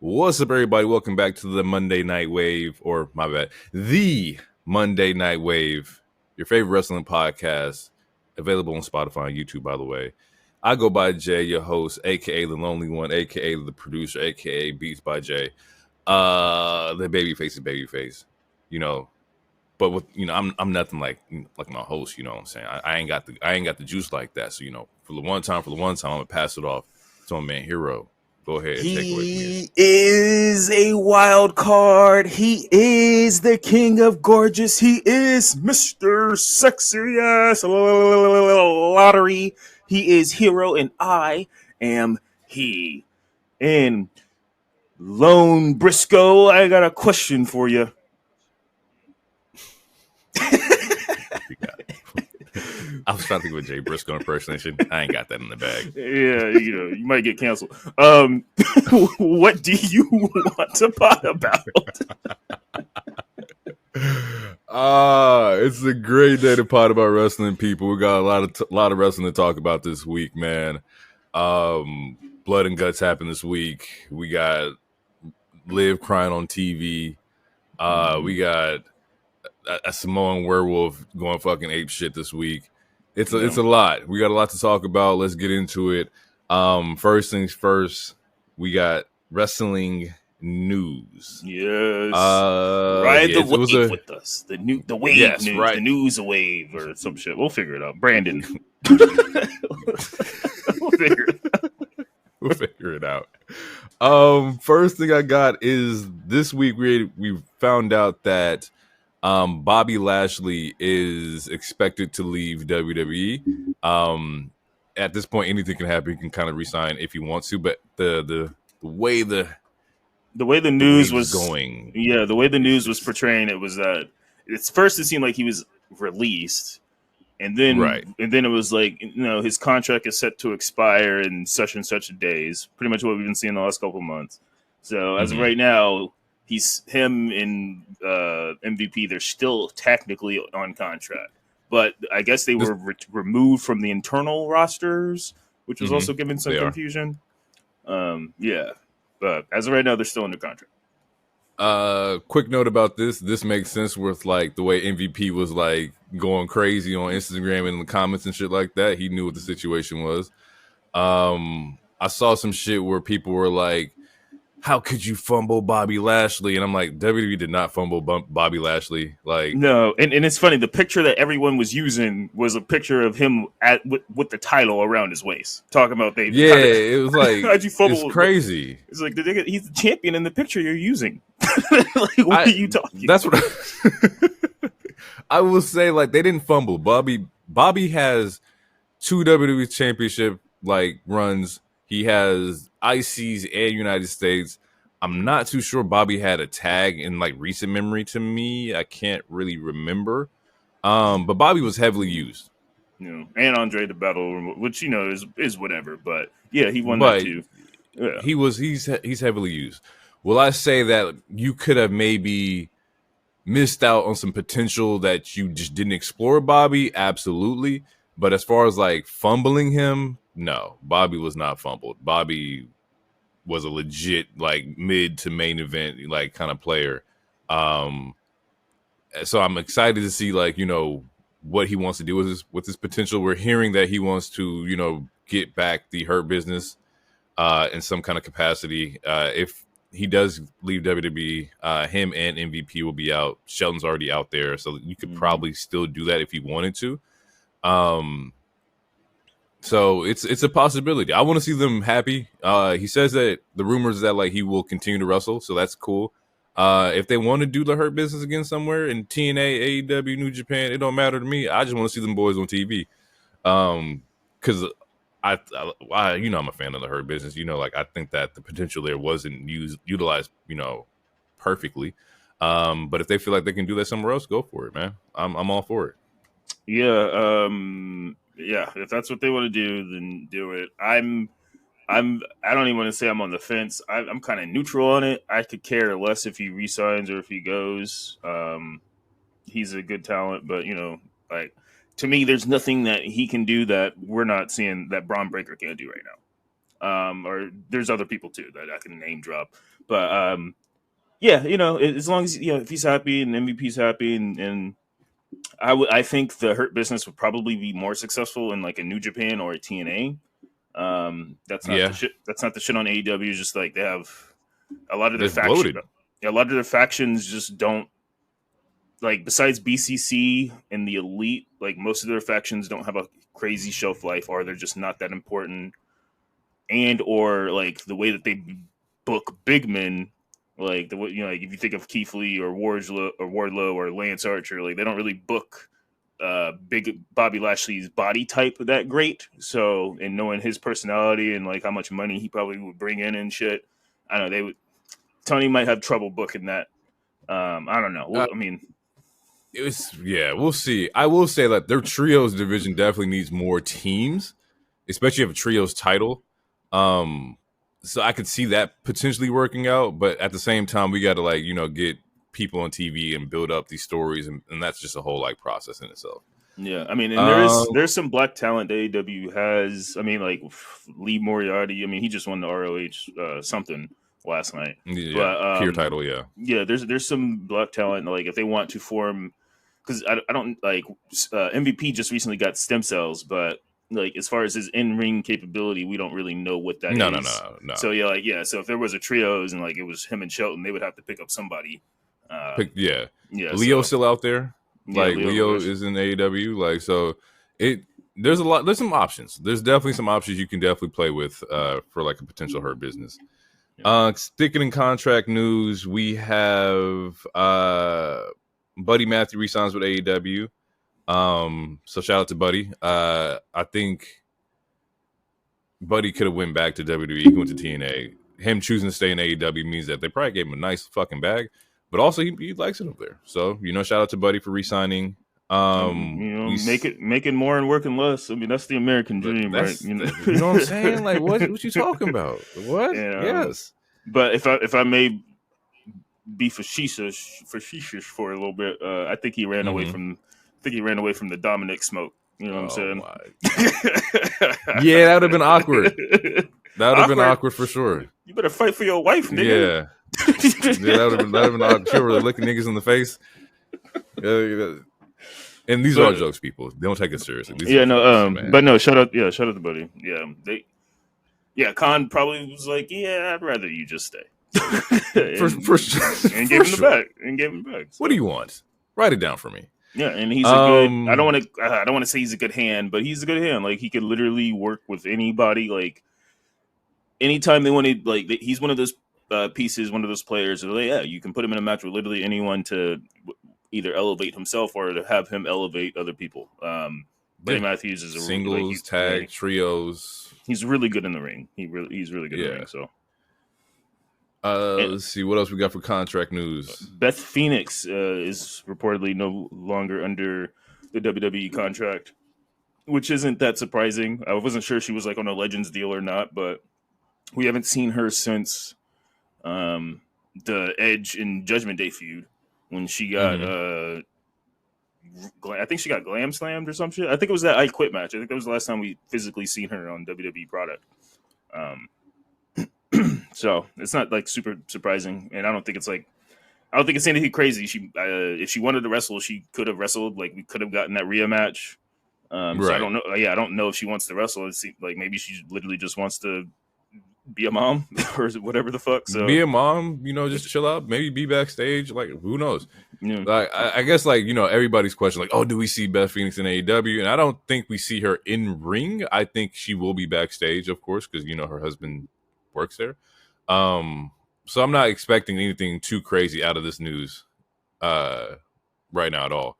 What's up, everybody? Welcome back to the Monday Night Wave, or my bad, the Monday Night Wave, your favorite wrestling podcast, available on Spotify and YouTube, by the way. I go by Jay, your host, aka the Lonely One, aka the producer, aka Beats by Jay. The babyface is babyface, you know. But with I'm nothing like my host. You know what I'm saying? I ain't got the juice like that. So for the one time, I'm gonna pass it off to my man Hero. Go ahead and take it away from here. He is a wild card. He is the king of gorgeous. He is Mr. Sexy Ass Lottery. He is Hero, and I am he. And Lone Briscoe, I got a question for you. I was trying to think of a Jay Briscoe impersonation. I ain't got that in the bag. Yeah, you might get canceled. What do you want to pot about? It's a great day to pot about wrestling, people. We got a lot of wrestling to talk about this week, man. Blood and guts happened this week. We got Liv crying on TV. We got a Samoan werewolf going fucking ape shit this week. It's a lot. We got a lot to talk about. Let's get into it. First things first, we got wrestling news. Yes. Ride the wave with us. The wave yes, news. Right. The news wave or some shit. We'll figure it out. Brandon. We'll figure it out. First thing I got is this week we found out that Bobby Lashley is expected to leave WWE. At this point, anything can happen. He can kind of resign if he wants to, but the way the news was going, the way the news was portraying it was that it seemed like he was released, and then it was like his contract is set to expire in such and such days. Pretty much what we've been seeing the last couple of months. So as of right now, him and MVP. They're still technically on contract, but I guess they were removed from the internal rosters, which was also giving some confusion. But as of right now, they're still under contract. Quick note about this. This makes sense with like the way MVP was like going crazy on Instagram and in the comments and shit like that. He knew what the situation was. I saw some shit where people were like, how could you fumble Bobby Lashley? And I'm like, WWE did not fumble Bobby Lashley. Like, no. And it's funny. The picture that everyone was using was a picture of him with the title around his waist, talking about it was like, how'd you fumble? It's crazy. It's like he's the champion in the picture you're using. Like, what are you talking? That's what I will say. Like, they didn't fumble. Bobby has 2 WWE championship like runs. He has ICs and United States. I'm not too sure Bobby had a tag in like recent memory to me. I can't really remember. But Bobby was heavily used. And Andre the Battle, which is whatever. But yeah, he won that too. Yeah. He's heavily used. Will I say that you could have maybe missed out on some potential that you just didn't explore, Bobby? Absolutely. But as far as like fumbling him, no, Bobby was not fumbled. Bobby was a legit like mid to main event like kind of player. So I'm excited to see like what he wants to do with his potential. We're hearing that he wants to get back the Hurt Business in some kind of capacity. If he does leave WWE, him and MVP will be out. Shelton's already out there, so you could probably still do that if he wanted to. So it's a possibility. I want to see them happy. He says that the rumors is that like he will continue to wrestle, so that's cool. If they want to do the Hurt Business again somewhere in TNA, AEW, New Japan, it don't matter to me. I just want to see them boys on TV. Because I I'm a fan of the Hurt Business. Like I think that the potential there wasn't utilized, perfectly. But if they feel like they can do that somewhere else, go for it, man. I'm all for it. Yeah. Yeah, if that's what they want to do, then do it. I don't even want to say I'm on the fence. I'm kind of neutral on it. I could care less if he resigns or if he goes. He's a good talent, but like to me, there's nothing that he can do that we're not seeing that Braun Breaker can't do right now. Or there's other people too that I can name drop. But yeah, as long as if he's happy and MVP's happy, and I think the Hurt Business would probably be more successful in like a New Japan or a TNA. That's not the shit. That's not the shit on AEW. Just like they have a lot of their factions. A lot of their factions just don't like. Besides BCC and the Elite, like most of their factions don't have a crazy shelf life, or they're just not that important. And or like the way that they book big men, like like if you think of Keith Lee or Wardlow or Lance Archer, like they don't really book big Bobby Lashley's body type that great. So, and knowing his personality and like how much money he probably would bring in and shit, I don't know, Tony might have trouble booking that. I don't know. I mean, we'll see. I will say that their trios division definitely needs more teams, especially if a trios title. So I could see that potentially working out, but at the same time, we got to get people on TV and build up these stories, and that's just a whole process in itself. Yeah, I mean, and there's some black talent AEW has. I mean, like Lee Moriarty. I mean, he just won the ROH something last night. Yeah, but, pure title. Yeah, yeah. There's some black talent. Like if they want to form, because I don't like MVP just recently got stem cells, but like as far as his in-ring capability, we don't really know what that is. No. So yeah, so if there was a trios and like it was him and Shelton, they would have to pick up somebody. Leo's still out there. Leo is in AEW. So there's some options. There's definitely some options you can definitely play with for like a potential Hurt Business. Yeah. Sticking in contract news, we have Buddy Matthew resigns with AEW. So shout out to Buddy. I think Buddy could have went back to WWE. He went to TNA. Him choosing to stay in AEW means that they probably gave him a nice fucking bag, but also he likes it up there. So shout out to Buddy for re-signing. Making more and working less. I mean, that's the American dream, right? You know what I'm saying? Like, what you talking about? What? Yes. But if I may be facetious for a little bit, I think he ran away from. I think he ran away from the Dominic smoke. You know what I'm saying? Yeah, that would have been awkward. That would have been awkward for sure. You better fight for your wife, nigga. Yeah. That would have been awkward. She really looking niggas in the face. And these are all jokes, people. They don't take it seriously. But no, shout out to Buddy. Yeah, Khan probably was like, yeah, I'd rather you just stay. and gave him the bag. So. What do you want? Write it down for me. Yeah, and he's a good. I don't want to say he's a good hand, but he's a good hand. Like he could literally work with anybody. Like anytime they wanted. Like he's one of those pieces, one of those players. Like, yeah, you can put him in a match with literally anyone to either elevate himself or to have him elevate other people. Buddy Matthews is a singles, tag, trios. He's really good in the ring. He's really good in the ring. So. Let's see what else we got for contract news. Beth Phoenix is reportedly no longer under the WWE contract, which isn't that surprising. I wasn't sure she was like on a Legends deal or not, but we haven't seen her since the Edge and Judgment Day feud when she got I think she got glam slammed or some shit. I think it was that I Quit match. I think that was the last time we physically seen her on WWE product. So it's not like super surprising, and I don't think it's anything crazy. She if she wanted to wrestle, she could have wrestled. Like we could have gotten that Rhea match. Right. So I don't know. Yeah, I don't know if she wants to wrestle. It seems like maybe she literally just wants to be a mom or whatever the fuck. So be a mom, just chill out. Maybe be backstage. Like who knows? Yeah. Like I guess everybody's question, like, oh, do we see Beth Phoenix in AEW? And I don't think we see her in ring. I think she will be backstage, of course, because her husband works there. So I'm not expecting anything too crazy out of this news right now at all.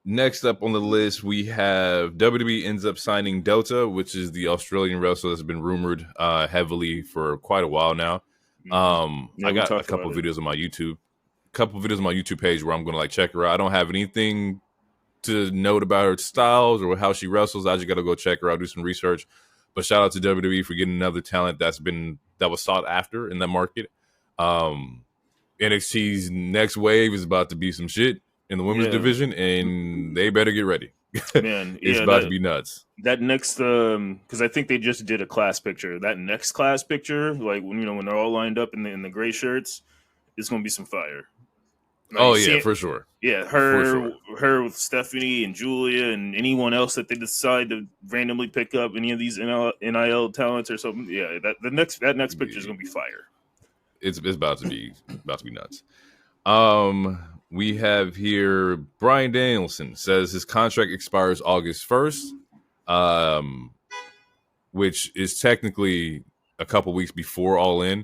Next up on the list, we have WWE ends up signing Delta, which is the Australian wrestler that's been rumored heavily for quite a while now. I got a couple of videos on my YouTube, page where I'm going to check her out. I don't have anything to note about her styles or how she wrestles. I just got to go check her out, do some research. But shout out to WWE for getting another talent that was sought after in that market. NXT's next wave is about to be some shit in the women's division, and they better get ready. Man, it's yeah, about to be nuts. That next, because I think they just did a class picture. That next class picture, like when they're all lined up in the gray shirts, it's gonna be some fire. Like, Oh you see yeah, it, for sure. yeah, For sure. her with Stephanie and Julia and anyone else that they decide to randomly pick up, any of these NIL talents or something. Yeah, that next picture is gonna be fire. It's about to be nuts. We have here Bryan Danielson says his contract expires August 1st, which is technically a couple weeks before All In.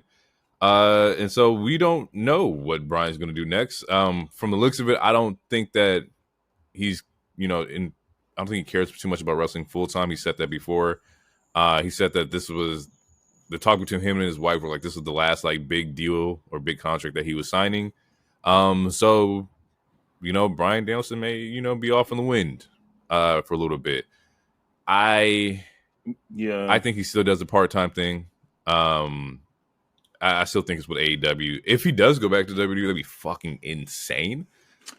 And so we don't know what Bryan's going to do next. From the looks of it, I don't think that he's, I don't think he cares too much about wrestling full time. He said that before. He said that this was the talk between him and his wife were like, this was the last like big deal or big contract that he was signing. So, Bryan Danielson may, be off in the wind, for a little bit. I think he still does the part-time thing. I still think it's with AEW. If he does go back to WWE, that'd be fucking insane.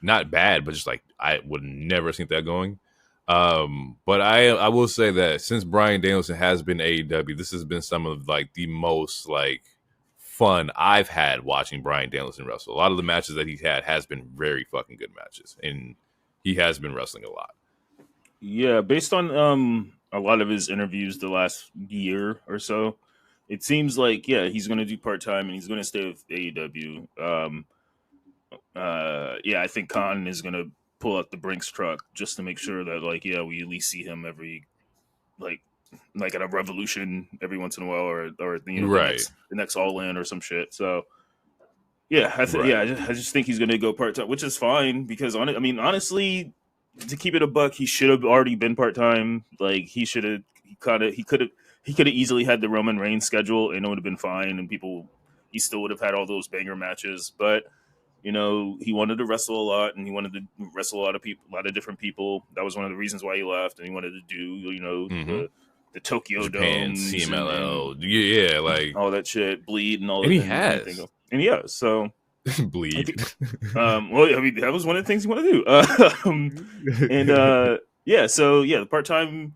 Not bad, but just like I would never think that going. But I will say that since Bryan Danielson has been AEW, this has been some of like the most like fun I've had watching Bryan Danielson wrestle. A lot of the matches that he's had has been very fucking good matches, and he has been wrestling a lot. Yeah, based on a lot of his interviews the last year or so, it seems like he's going to do part-time and he's going to stay with AEW. I think Khan is going to pull out the Brinks truck just to make sure that we at least see him every like at a Revolution every once in a while, or right. the next All In or some shit. So I just think he's going to go part-time, which is fine because honestly, to keep it a buck, he should have already been part-time. Like he could have easily had the Roman Reigns schedule and it would have been fine, and he still would have had all those banger matches. But he wanted to wrestle a lot, and he wanted to wrestle a lot of different people. That was one of the reasons why he left, and he wanted to do the Tokyo Japan, Dome, CMLL, like all that shit, Bleed, and all. And that, he has, and he has. So Bleed. That was one of the things he wanted to do. The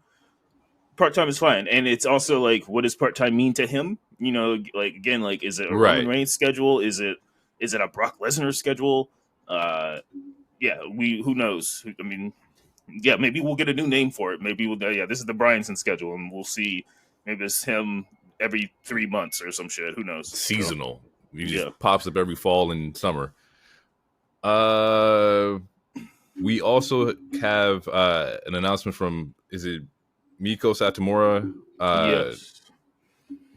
part-time is fine, and it's also like, what does part-time mean to him? Is it a Roman Reigns schedule? Is it a Brock Lesnar schedule? Who knows? I mean, maybe we'll get a new name for it. Maybe this is the Bryanson schedule, and we'll see. Maybe it's him every 3 months or some shit. Who knows? Seasonal. He just pops up every fall and summer. We also have an announcement from, is it Miko Satomura? Yes.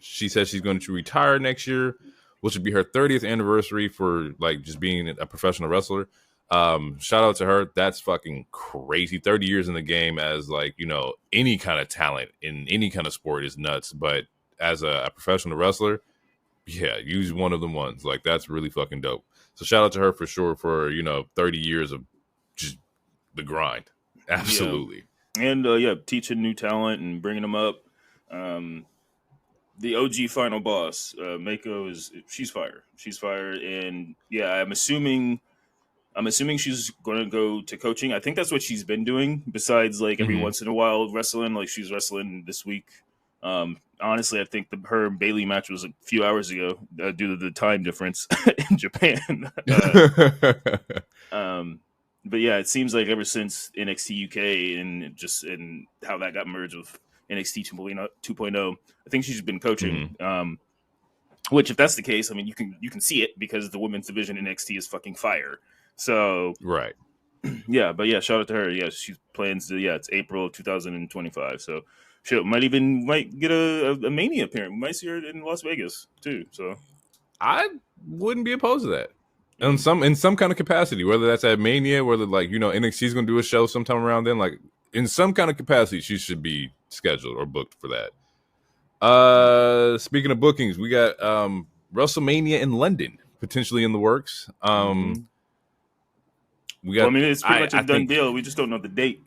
She says she's going to retire next year, which would be her 30th anniversary for like just being a professional wrestler. Shout out to her. That's fucking crazy. 30 years in the game as any kind of talent in any kind of sport is nuts. But as a professional wrestler, use one of them ones. Like, that's really fucking dope. So shout out to her for sure for 30 years of just the grind. Absolutely. And teaching new talent and bringing them up. The OG final boss, Mako, she's fire. She's fire, and I'm assuming she's going to go to coaching. I think that's what she's been doing. Besides, every once in a while wrestling, she's wrestling this week. Honestly, I think her and Bailey match was a few hours ago due to the time difference in Japan. But it seems like ever since NXT UK and how that got merged with NXT 2.0, I think she's been coaching. Which, if that's the case, I mean, you can see it because the women's division in NXT is fucking fire. So right, but shout out to her. Yeah, she's plans to. It's April of 2025. So she might get a Mania appearance. We might see her in Las Vegas too. So I wouldn't be opposed to that. In some kind of capacity, whether that's at Mania, whether NXT is going to do a show sometime around then, in some kind of capacity, she should be scheduled or booked for that. Speaking of bookings, we got WrestleMania in London potentially in the works. We got. It's pretty much a done deal. We just don't know the date.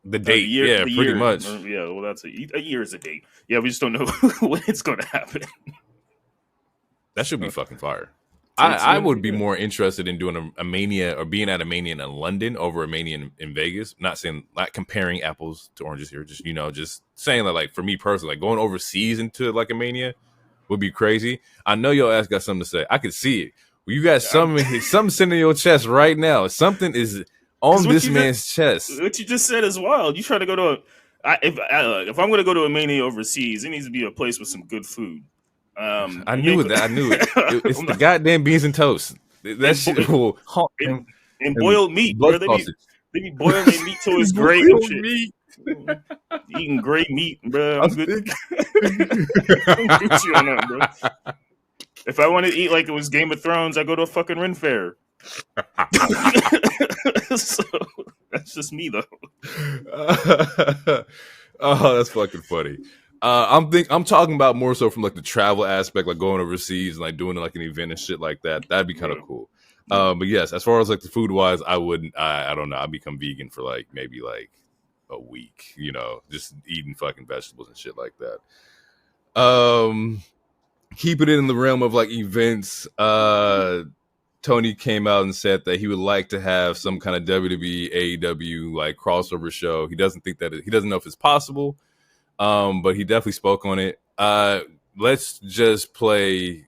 The date, pretty much. Well, that's a year is a date. Yeah, we just don't know when it's going to happen. That should be fucking fire. I would be more interested in doing a Mania or being at a Mania in London over a Mania in Vegas. Not comparing apples to oranges here. Just just saying that, like, for me personally, like going overseas into like a Mania would be crazy. I know your ass got something to say. I could see it. Well, you got something sitting in your chest right now. Something is on this man's chest. What you just said is wild. You try to go to if I'm going to go to a Mania overseas, it needs to be a place with some good food. I knew it. It's the goddamn beans and toast. That shit will and boiled meat, bro. They be boiling their meat till it's gray and shit. Meat. Eating gray meat, bro. I'm good. I'm Gucci on that, bro. If I want to eat like it was Game of Thrones, I go to a fucking Ren Fair. So that's just me, though. Oh, that's fucking funny. I'm talking about more so from like the travel aspect, like going overseas and like doing like an event and shit like that. That'd be kind of cool. But yes, as far as like the food wise, I wouldn't. I don't know. I'd become vegan for like maybe like a week. Just eating fucking vegetables and shit like that. Keeping it in the realm of like events. Tony came out and said that he would like to have some kind of WWE AEW like crossover show. He doesn't know if it's possible. But he definitely spoke on it. Let's just play.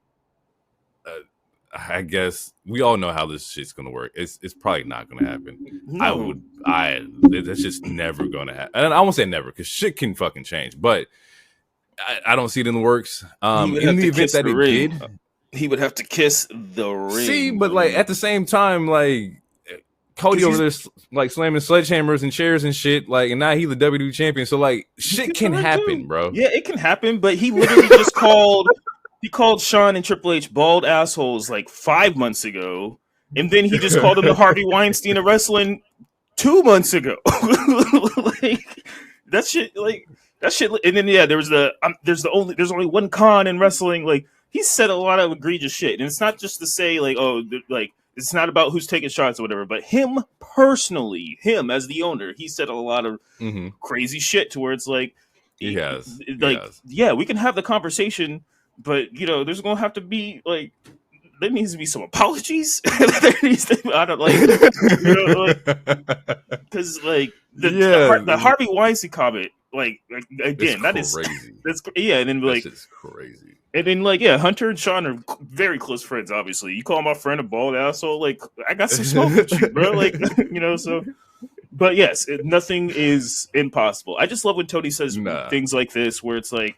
I guess we all know how this shit's gonna work. It's probably not gonna happen. No. That's just never gonna happen. And I won't say never because shit can fucking change. But I don't see it in the works. In the event that it did, he would have to kiss the ring. See, but like at the same time, like Cody over there like slamming sledgehammers and chairs and shit, like, and now he's the WWE champion. So like shit can happen, bro. Yeah, it can happen, but he literally just called Shawn and Triple H bald assholes like 5 months ago, and then he just called him the Harvey Weinstein of wrestling 2 months ago. Like that shit, and then there's only one con in wrestling. Like he said a lot of egregious shit, and it's not just to say like, oh, like it's not about who's taking shots or whatever, but him personally, him as the owner, he said a lot of crazy shit to where it's like, yeah, we can have the conversation, but there's gonna have to be like, there needs to be some apologies. There needs to, I don't because like the Harvey Weinstein comment, like again, that's and then like that's crazy. And then, like, yeah, Hunter and Shawn are very close friends, obviously. You call my friend a bald asshole, like, I got some smoke with you, bro. Like, so. But yes, nothing is impossible. I just love when Tony says things like this, where it's like,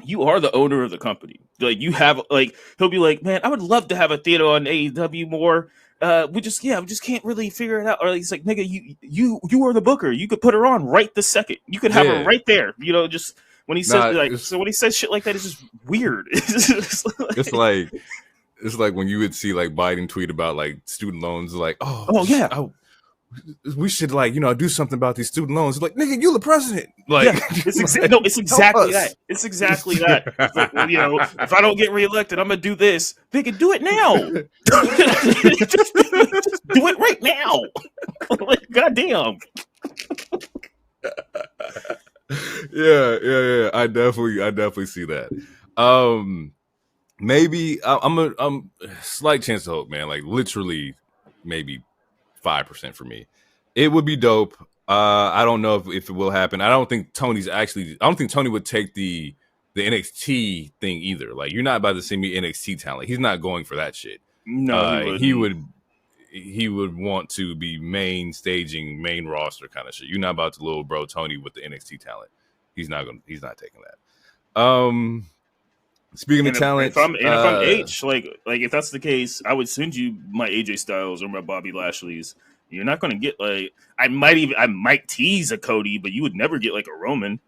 you are the owner of the company. Like, you have, like, he'll be like, man, I would love to have a theater on AEW more. We just can't really figure it out. Or he's like, nigga, you are the booker. You could put her on right this second. You could have her right there. Just. When he says when he says shit like that, it's just weird. It's like when you would see like Biden tweet about like student loans, like, we should like do something about these student loans. It's like, nigga, you the president. Like, it's exactly that. It's exactly that. It's like, well, if I don't get reelected, I'm gonna do this. They can do it now. just do it right now. Like, goddamn. Yeah. I definitely see that. Maybe I'm a slight chance of hope, man. Like literally, maybe 5% for me. It would be dope. I don't know if it will happen. I don't think Tony would take the NXT thing either. Like, you're not about to see me NXT talent. He's not going for that shit. No, he would want to be main roster kind of shit. You're not about to little bro Tony with the NXT talent. He's not taking that. Speaking of talent, if I'm H, like if that's the case, I would send you my AJ Styles or my Bobby Lashley's. You're not going to get like, I might tease a Cody, but you would never get like a Roman.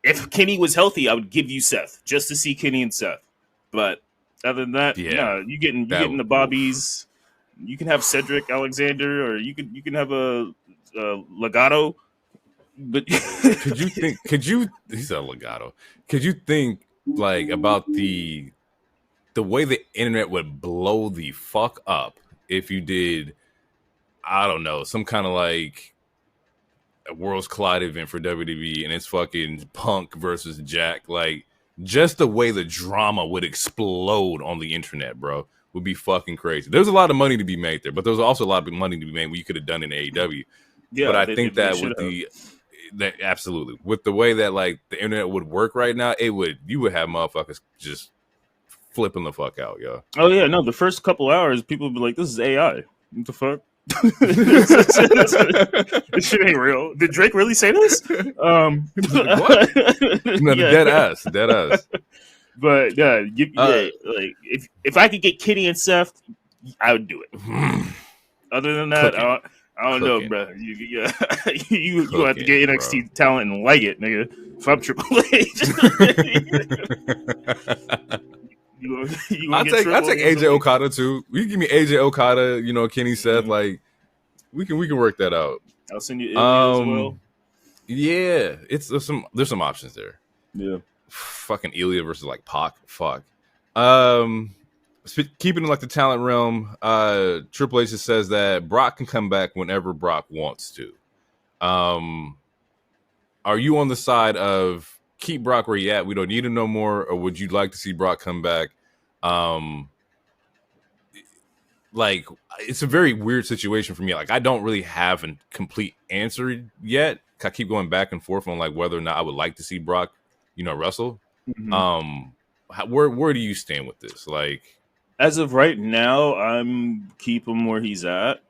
If Kenny was healthy, I would give you Seth just to see Kenny and Seth. But other than that, you getting the Bobbies. You can have Cedric Alexander, or you can have a Legato. But could you? He said Legato. Could you think like about the way the internet would blow the fuck up if you did? I don't know, some kind of like a Worlds Collide event for WWE, and it's fucking Punk versus Jack. Like, just the way the drama would explode on the internet, bro, would be fucking crazy. There's a lot of money to be made there, but there's also a lot of money to be made what you could have done in AEW. Yeah, but I think that with that absolutely with the way that like the internet would work right now, you would have motherfuckers just flipping the fuck out, yo. Oh yeah, no, the first couple hours people would be like, "This is AI. What the fuck? This shit ain't real. Did Drake really say this?" What? No, dead ass. But like if I could get Kitty and Seth, I would do it. Other than that, I don't know, bro. You have to get NXT talent and like it, nigga. If I'm Triple H, I'll take AJ Okada too. You give me AJ Okada, Kenny Seth, like we can work that out. I'll send you Ilya as well. Yeah, there's some options there. Yeah, fucking Ilya versus like Pac. Fuck. Keeping in like the talent realm, Triple H says that Brock can come back whenever Brock wants to. Are you on the side of keep Brock where he at? We don't need him no more, or would you like to see Brock come back? Like it's a very weird situation for me. Like I don't really have a complete answer yet. I keep going back and forth on like whether or not I would like to see Brock, wrestle. Mm-hmm. Where do you stand with this? Like, as of right now, I'm keep him where he's at.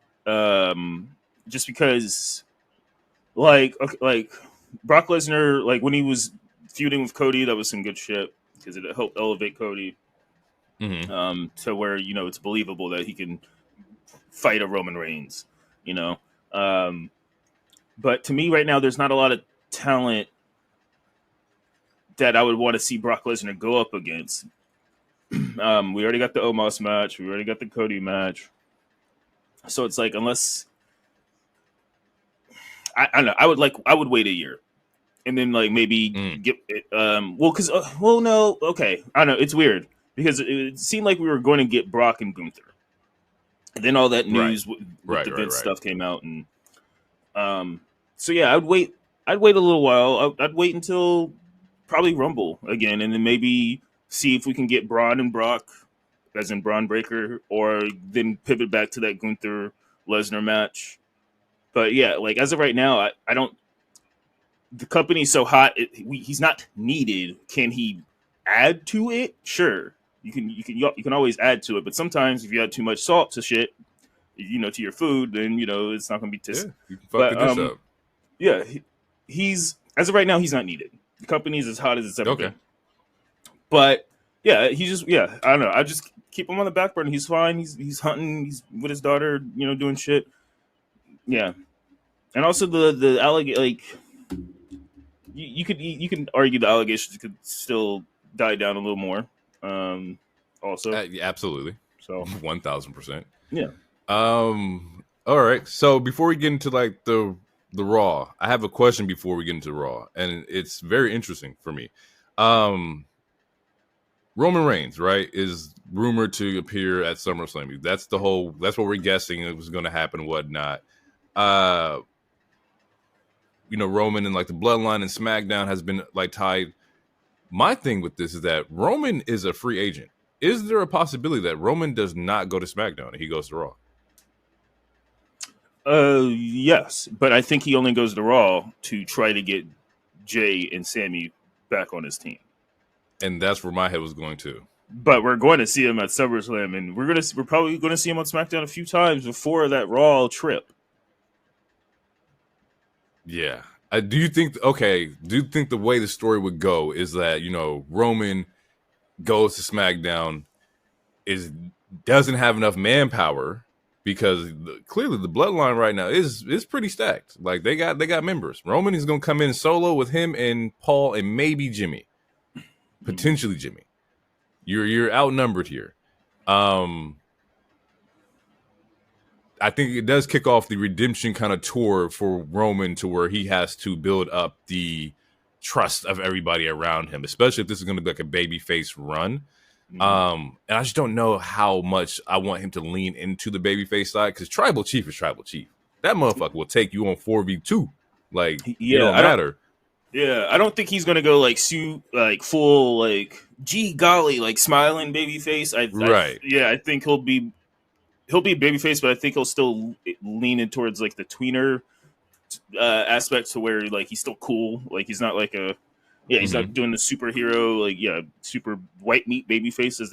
Just because, like Brock Lesnar, like when he was feuding with Cody, that was some good shit because it helped elevate Cody. Mm-hmm. To where it's believable that he can fight a Roman Reigns. But to me right now, there's not a lot of talent that I would want to see Brock Lesnar go up against. We already got the Omos match. We already got the Cody match. So it's like, unless I don't know, I would wait a year and then like maybe get it. No, okay, I don't know. It's weird because it seemed like we were going to get Brock and Gunther, and then all that news with the Vince stuff came out, and so yeah, I'd wait a little while. I'd wait until probably Rumble again, and then maybe see if we can get Braun and Brock, as in Braun Breaker, or then pivot back to that Gunther Lesnar match. But yeah, like as of right now, I don't. The company's so hot; he's not needed. Can he add to it? Sure, you can always add to it. But sometimes if you add too much salt to shit, to your food, then it's not going to be tasty. Yeah, you can fuck the dish up. Yeah, he's as of right now, he's not needed. The company's as hot as it's ever been. But yeah, I don't know. I just keep him on the back burner. He's fine. He's hunting. He's with his daughter, doing shit. Yeah, and also the allegation, like you can argue the allegations could still die down a little more. Also, absolutely. So 1,000%. Yeah. All right. So before we get into like the Raw, I have a question before we get into Raw, and it's very interesting for me. Roman Reigns, right, is rumored to appear at SummerSlam. That's what we're guessing it was going to happen and whatnot. Roman and like the bloodline and SmackDown has been like tied. My thing with this is that Roman is a free agent. Is there a possibility that Roman does not go to SmackDown and he goes to Raw? Yes, but I think he only goes to Raw to try to get Jay and Sammy back on his team. And that's where my head was going to. But we're going to see him at SummerSlam, and we're probably going to see him on SmackDown a few times before that Raw trip. Yeah. Do you think the way the story would go is that, Roman goes to SmackDown, doesn't have enough manpower because clearly the bloodline right now is pretty stacked. Like they got members. Roman is going to come in solo with him and Paul and maybe Jimmy. Potentially Jimmy. You're outnumbered here. I think it does kick off the redemption kind of tour for Roman to where he has to build up the trust of everybody around him, especially if this is going to be like a babyface run. And I just don't know how much I want him to lean into the babyface side because Tribal Chief is Tribal Chief. That motherfucker will take you on 4v2. Like, it don't matter. Yeah, I don't think he's gonna go like full like gee golly like smiling baby face. Right. I think he'll be baby face, but I think he'll still lean in towards like the tweener aspect to where like he's still cool. Like he's not like he's not doing the superhero like super white meat baby face as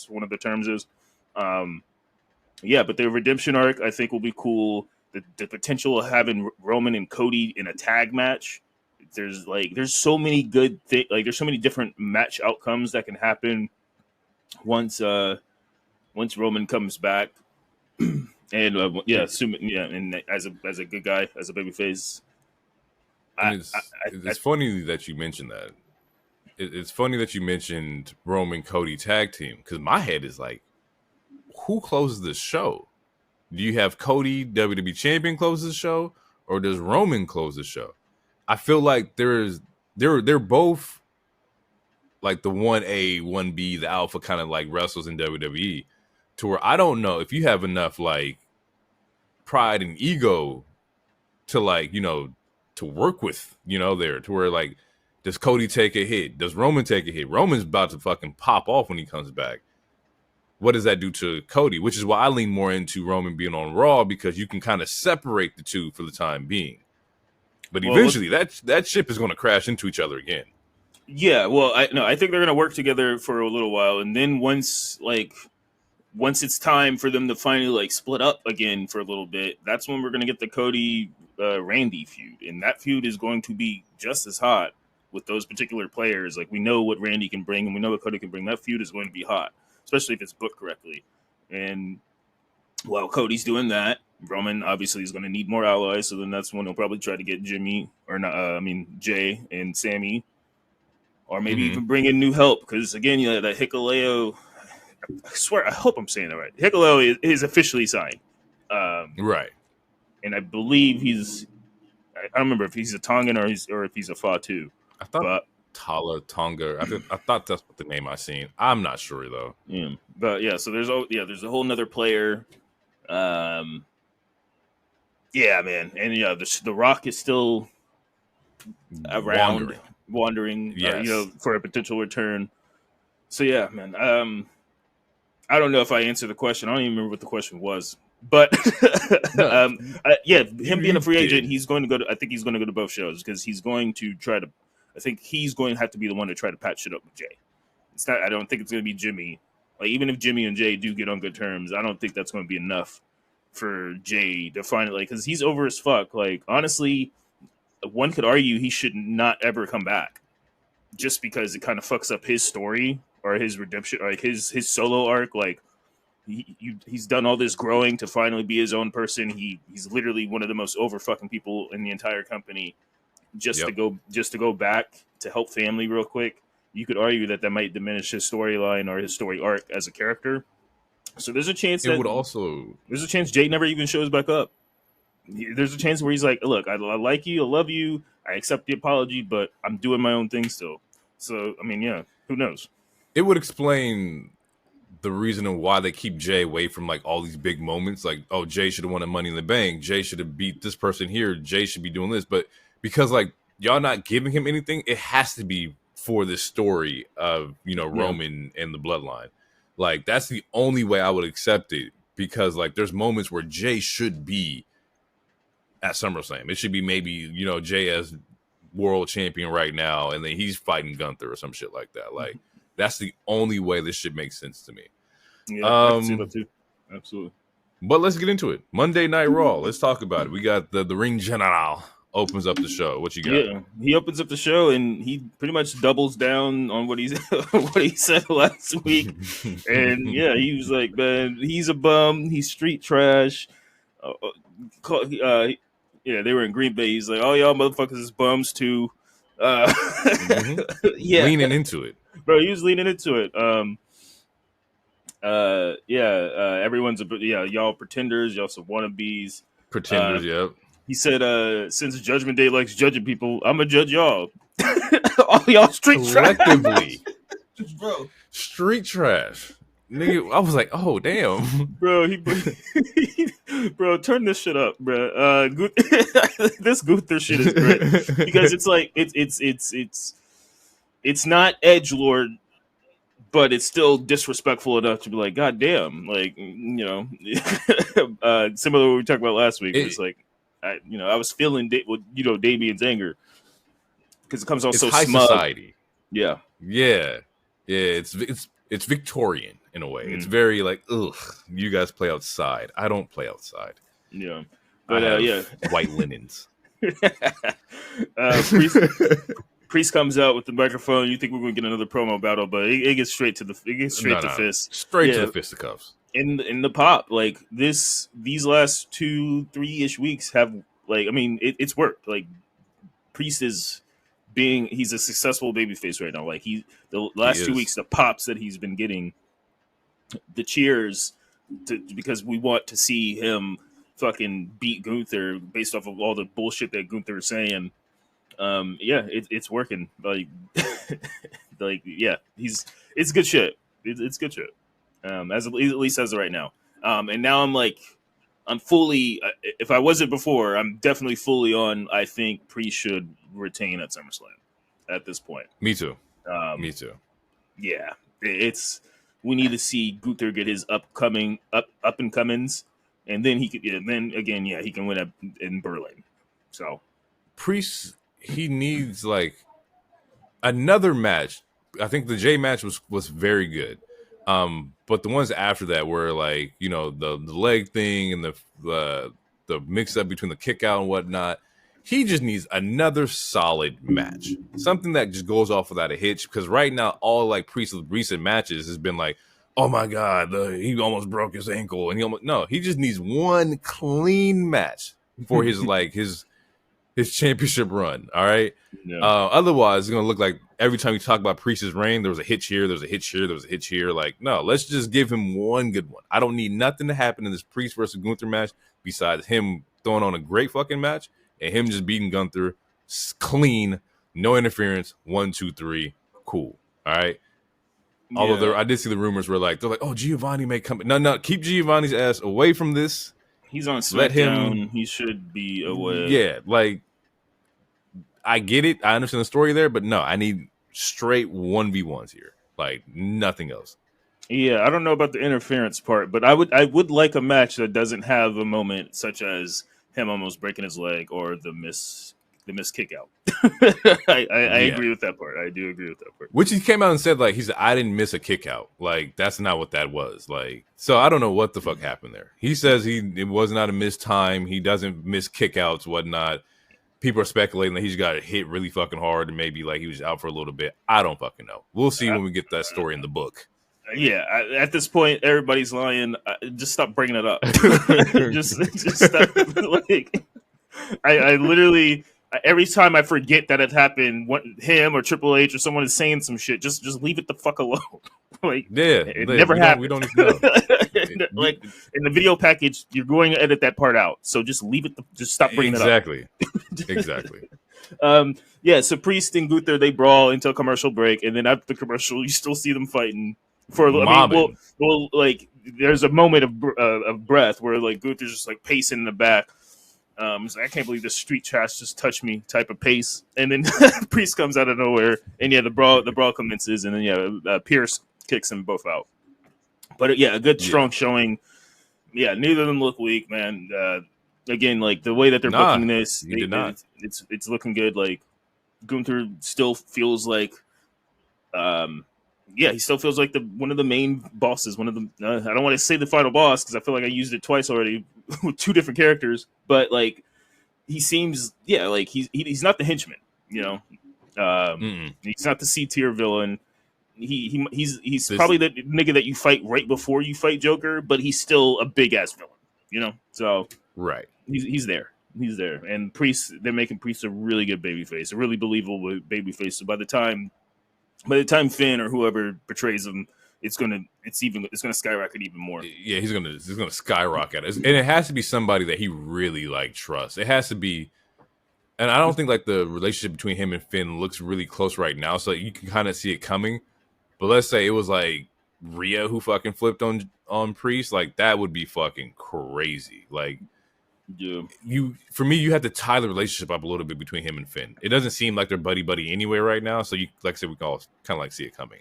one of the terms is. But the redemption arc I think will be cool. The potential of having Roman and Cody in a tag match. There's so many good things. Like there's so many different match outcomes that can happen once Roman comes back. And and as a good guy, as a babyface. It's funny that you mentioned that. It's funny that you mentioned Roman Cody tag team because my head is like, who closes the show? Do you have Cody WWE champion close the show, or does Roman close the show? I feel like they're both like the 1A, 1B, the alpha kind of like wrestlers in WWE, to where I don't know if you have enough like pride and ego to like, to work with, there to where like, does Cody take a hit? Does Roman take a hit? Roman's about to fucking pop off when he comes back. What does that do to Cody? Which is why I lean more into Roman being on Raw because you can kind of separate the two for the time being. But eventually, that ship is going to crash into each other again. Yeah, well, I think they're going to work together for a little while, and then once it's time for them to finally like split up again for a little bit, that's when we're going to get the Cody Randy feud, and that feud is going to be just as hot with those particular players. Like we know what Randy can bring, and we know what Cody can bring. That feud is going to be hot, especially if it's booked correctly. And while Cody's doing that, Roman obviously is going to need more allies, so then that's when he'll probably try to get Jay and Sammy, or maybe even bring in new help. Because again, that Hikuleo, I swear, I hope I'm saying that right. Hikuleo is officially signed, right? And I believe I don't remember if he's a Tongan or if he's a Fatu. I thought Tala Tonga. I thought that's what the name I seen. I'm not sure though. Yeah, but so there's a whole nother player. Man, and the Rock is still around, wandering, yes. For a potential return. So yeah, man. I don't know if I answered the question. I don't even remember what the question was, but him being a free agent, he's going to go to. I think he's going to go to both shows because he's going to try to. I think he's going to have to be the one to try to patch it up with Jay. It's not. I don't think it's going to be Jimmy. Like even if Jimmy and Jay do get on good terms, I don't think that's going to be enough for Jay to finally, because he's over as fuck. Like honestly, one could argue he should not ever come back, just because it kind of fucks up his story or his redemption, or like his solo arc. Like he's done all this growing to finally be his own person. He's literally one of the most over fucking people in the entire company. Just to go back to help family real quick. You could argue that might diminish his storyline or his story arc as a character. So there's a chance there's a chance Jay never even shows back up. There's a chance where he's like, look, I like you, I love you, I accept the apology, but I'm doing my own thing still. So, I mean, who knows? It would explain the reason why they keep Jay away from like all these big moments. Like, oh, Jay should have won a Money in the Bank. Jay should have beat this person here. Jay should be doing this. But because like y'all not giving him anything, it has to be for this story of, Roman and the bloodline. Like, that's the only way I would accept it, because like there's moments where Jay should be at SummerSlam. It should be maybe, Jay as world champion right now, and then he's fighting Gunther or some shit like that. Like, that's the only way this shit makes sense to me. Yeah, I can see that too. Absolutely. But let's get into it. Monday Night Raw. Let's talk about it. We got the Ring General opens up the show. What you got? Yeah, he opens up the show and he pretty much doubles down on what he said last week. And he was like, man, he's a bum. He's street trash. They were in Green Bay. He's like, oh, y'all motherfuckers is bums too. Leaning into it, bro. He was leaning into it. Everyone's y'all pretenders. Y'all some wannabes. Pretenders. Yep. He said, since Judgment Day likes judging people, I'm gonna judge y'all. All y'all street collectively, trash. Bro. Street trash. Nigga, I was like, oh damn, bro. Bro, turn this shit up, bro. This Gunther shit is great because it's like it's not edgelord, but it's still disrespectful enough to be like, God damn, like similar to what we talked about last week. It's like, I was feeling Damien's anger because it comes off so high smug. Society. Yeah. It's Victorian in a way. It's very like, ugh, you guys play outside. I don't play outside. Yeah, but white linens. Priest comes out with the microphone. You think we're going to get another promo battle, but it gets straight to the fist, straight to the fisticuffs. In the pop, like these last 2-3-ish weeks have like, I mean, it's worked. Like Priest he's a successful babyface right now. Like the last 2 weeks, the pops that he's been getting, the cheers, because we want to see him fucking beat Gunther based off of all the bullshit that Gunther is saying. It's working. Like, it's good shit. It's good shit. At least as of right now. And now I'm fully. If I wasn't before, I'm definitely fully on. I think Priest should retain at SummerSlam. At this point, me too. Me too. Yeah, we need to see Gunther get his up and comings, and then he could. Yeah, then again, he can win in Berlin. So Priest, he needs like another match. I think the J match was very good. But the ones after that were like, the leg thing and the mix up between the kick out and whatnot. He just needs another solid match, something that just goes off without a hitch. Because right now, all like Priest's recent matches has been like, oh my god, he almost broke his ankle, and he just needs one clean match for his his championship run. All right. Yeah. Otherwise, it's gonna look like every time you talk about Priest's reign, there was a hitch here, there was a hitch here, there was a hitch here. Like, no, let's just give him one good one. I don't need nothing to happen in this Priest versus Gunther match besides him throwing on a great fucking match and him just beating Gunther clean, no interference. 1, 2, 3, cool. All right. Yeah. Although I did see the rumors were like, they're like, oh, Giovanni may come. No, keep Giovanni's ass away from this. He's on Smackdown. He should be away. Yeah, like, I get it. I understand the story there, but no, I need straight 1v1s here. Like, nothing else. Yeah, I don't know about the interference part, but I would like a match that doesn't have a moment such as him almost breaking his leg or the miss kick out. I agree with that part. I do agree with that part. Which he came out and said, like, he said, I didn't miss a kick out. Like, that's not what that was. Like, so I don't know what the fuck happened there. He says it was not a missed time. He doesn't miss kick outs, whatnot. People are speculating that he just got hit really fucking hard and maybe like he was out for a little bit. I don't fucking know. We'll see when we get that story in the book. Yeah, at this point, everybody's lying. Just stop bringing it up. just stop. Like, I literally, every time I forget that it happened, him or Triple H or someone is saying some shit, just leave it the fuck alone. Like, it never happened. We don't even know. Like, in the video package, you're going to edit that part out. So just leave it. Just stop bringing it up. Exactly. So Priest and Gunther, they brawl until commercial break, and then after the commercial, you still see them fighting. Like, there's a moment of breath where like Gunther's just like pacing in the back. Like, I can't believe this street trash just touched me type of pace, and then Priest comes out of nowhere, and the brawl commences, and then Pierce kicks them both out. But a good strong showing. Yeah, neither of them look weak, man. Again, like the way that they're booking this, it's looking good. Like Gunther still feels like, he still feels like one of the main bosses. One of the I don't want to say the final boss because I feel like I used it twice already with two different characters. But like he seems, like he's not the henchman. He's not the C tier villain. He's probably the nigga that you fight right before you fight Joker, but he's still a big ass villain. So right, he's there. He's there, and Priest. They're making Priest a really good babyface, a really believable babyface. So by the time Finn or whoever portrays him, it's gonna skyrocket even more. Yeah, he's gonna skyrocket, and it has to be somebody that he really like trusts. It has to be, and I don't think like the relationship between him and Finn looks really close right now, so you can kind of see it coming. But let's say it was like Rhea who fucking flipped on Priest, like that would be fucking crazy. Like, yeah, you have to tie the relationship up a little bit between him and Finn. It doesn't seem like they're buddy anyway right now, so you, like I said, we can all kind of like see it coming.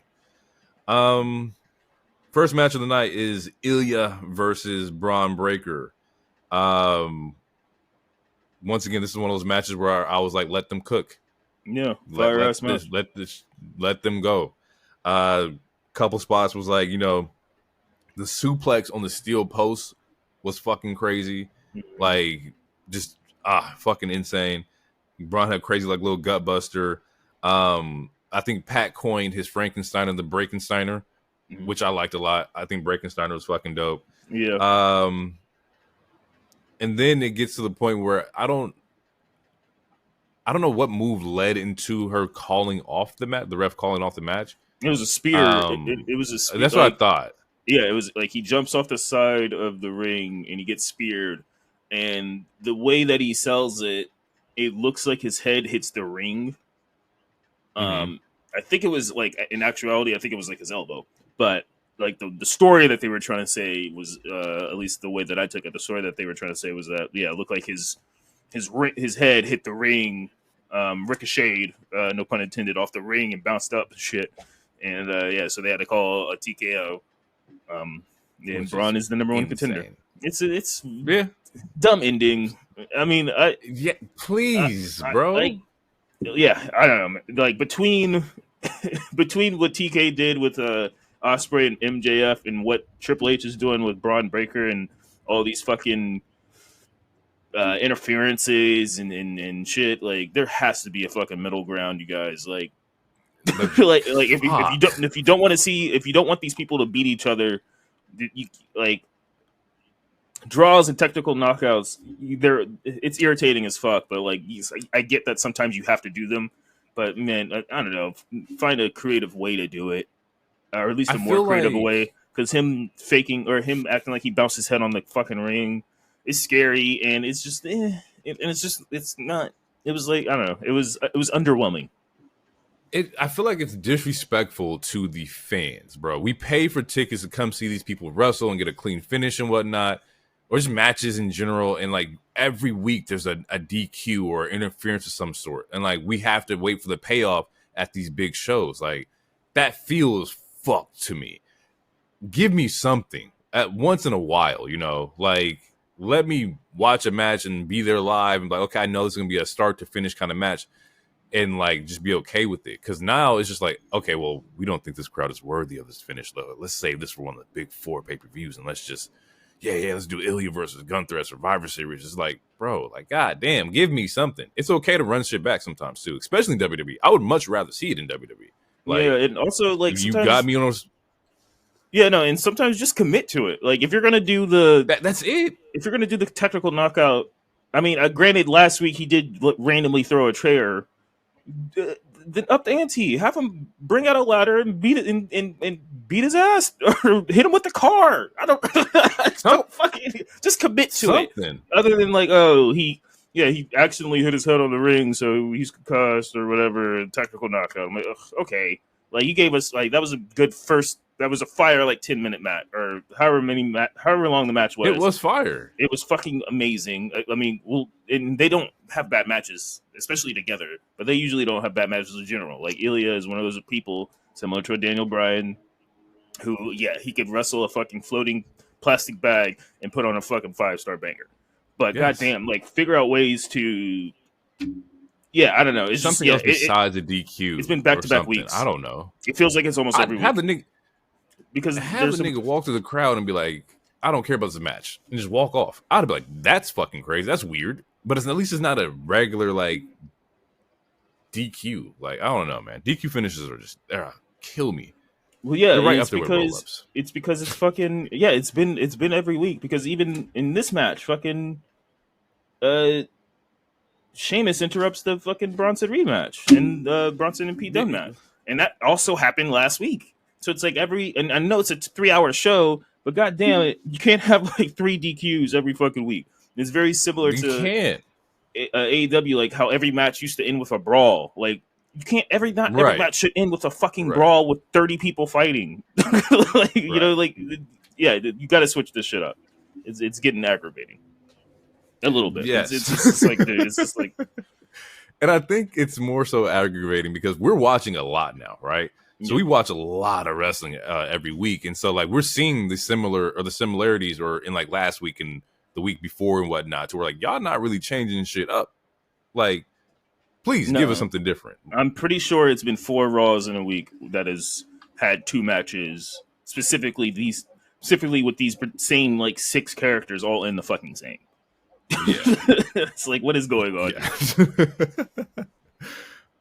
First match of the night is Ilya versus Braun Breaker. Once again, this is one of those matches where I was like, let them cook. Yeah, let them go. Couple spots was like, the suplex on the steel post was fucking crazy. Mm-hmm. Like, just fucking insane. Braun had crazy like little gut buster. I think Pat coined his Frankensteiner the Breakensteiner, which I liked a lot. I think Breakensteiner was fucking dope. Yeah. And then it gets to the point where I don't know what move led into her calling off the match, the ref calling off the match. It was a spear. It was a spear. That's what I thought. Yeah, it was like he jumps off the side of the ring and he gets speared. And the way that he sells it, it looks like his head hits the ring. I think it was like, in actuality, I think it was like his elbow. But like the story that they were trying to say was, at least the way that I took it, the story that they were trying to say was that, yeah, it looked like his head hit the ring, ricocheted, no pun intended, off the ring and bounced up and shit. And so they had to call a TKO. And Braun is the number one contender. It's dumb ending. I mean, please, bro. I don't know. Like between what TK did with Ospreay and MJF and what Triple H is doing with Braun Breaker and all these fucking interferences and shit, like there has to be a fucking middle ground, you guys. Like, if you don't want these people to beat each other, you like draws and technical knockouts. It's irritating as fuck. But like, I get that sometimes you have to do them. But man, I don't know. Find a creative way to do it, or at least a more creative way. Because him faking or him acting like he bounced his head on the fucking ring is scary, and it's just, it's not. It was like, I don't know. It was underwhelming. I feel like it's disrespectful to the fans, bro. We pay for tickets to come see these people wrestle and get a clean finish and whatnot, or just matches in general. And like every week there's a DQ or interference of some sort. And like we have to wait for the payoff at these big shows. Like that feels fucked to me. Give me something at once in a while, like let me watch a match and be there live and be like, okay, I know it's going to be a start to finish kind of match. And like just be okay with it, because now it's just like, okay, well, we don't think this crowd is worthy of this finish, though. Let's save this for one of the big 4 pay-per-views, and let's just, let's do Ilya versus Gunther at Survivor Series. It's like, bro, like, goddamn, give me something. It's okay to run shit back sometimes too, especially in WWE. I would much rather see it in WWE. Like, yeah, and also like you got me on those. Yeah, no, and sometimes just commit to it. Like if you're gonna do that's it. If you're gonna do the technical knockout, I mean, granted, last week he did randomly throw a chair. Then up the ante, have him bring out a ladder and beat it and beat his ass or hit him with the car. I don't fucking just commit to something. It. Other than like, oh, he accidentally hit his head on the ring, so he's concussed or whatever. Technical knockout. I'm like, okay, like you gave us like that was a good first. That was a fire like 10-minute match or however long the match was. It was fire. It was fucking amazing. I mean, and they don't have bad matches, especially together. But they usually don't have bad matches in general. Like Ilya is one of those people similar to a Daniel Bryan, who he could wrestle a fucking floating plastic bag and put on a fucking 5-star banger. But goddamn, like figure out ways to. Yeah, I don't know. It's something else besides the DQ. It's been back-to-back weeks. I don't know. It feels like it's almost every week. Because have the nigga walk through the crowd and be like, I don't care about this match, and just walk off. I'd be like, that's fucking crazy. That's weird. But at least it's not a regular like DQ. Like I don't know, man. DQ finishes are just kill me. Well, yeah, right it's because it's fucking It's been every week because even in this match, fucking Sheamus interrupts the fucking Bronson rematch and Bronson and Pete Dunne match, and that also happened last week. So it's like and I know it's a 3-hour show, but goddamn it, you can't have like 3 DQs every fucking week. It's very similar to AEW, like how every match used to end with a brawl. Like You can't every match should end with a fucking brawl with 30 people fighting. You know, like, yeah, you got to switch this shit up. It's getting aggravating a little bit. Yes. It's just like, dude, it's just like, and I think it's more so aggravating because we're watching a lot now, right? So we watch a lot of wrestling every week, and so like we're seeing the similarities, or in like last week and the week before and whatnot. So we're like, y'all not really changing shit up. Like, please give us something different. I'm pretty sure it's been 4 Raws in a week that has had 2 matches, specifically with these same like 6 characters all in the fucking same. Yeah. It's like, what is going on?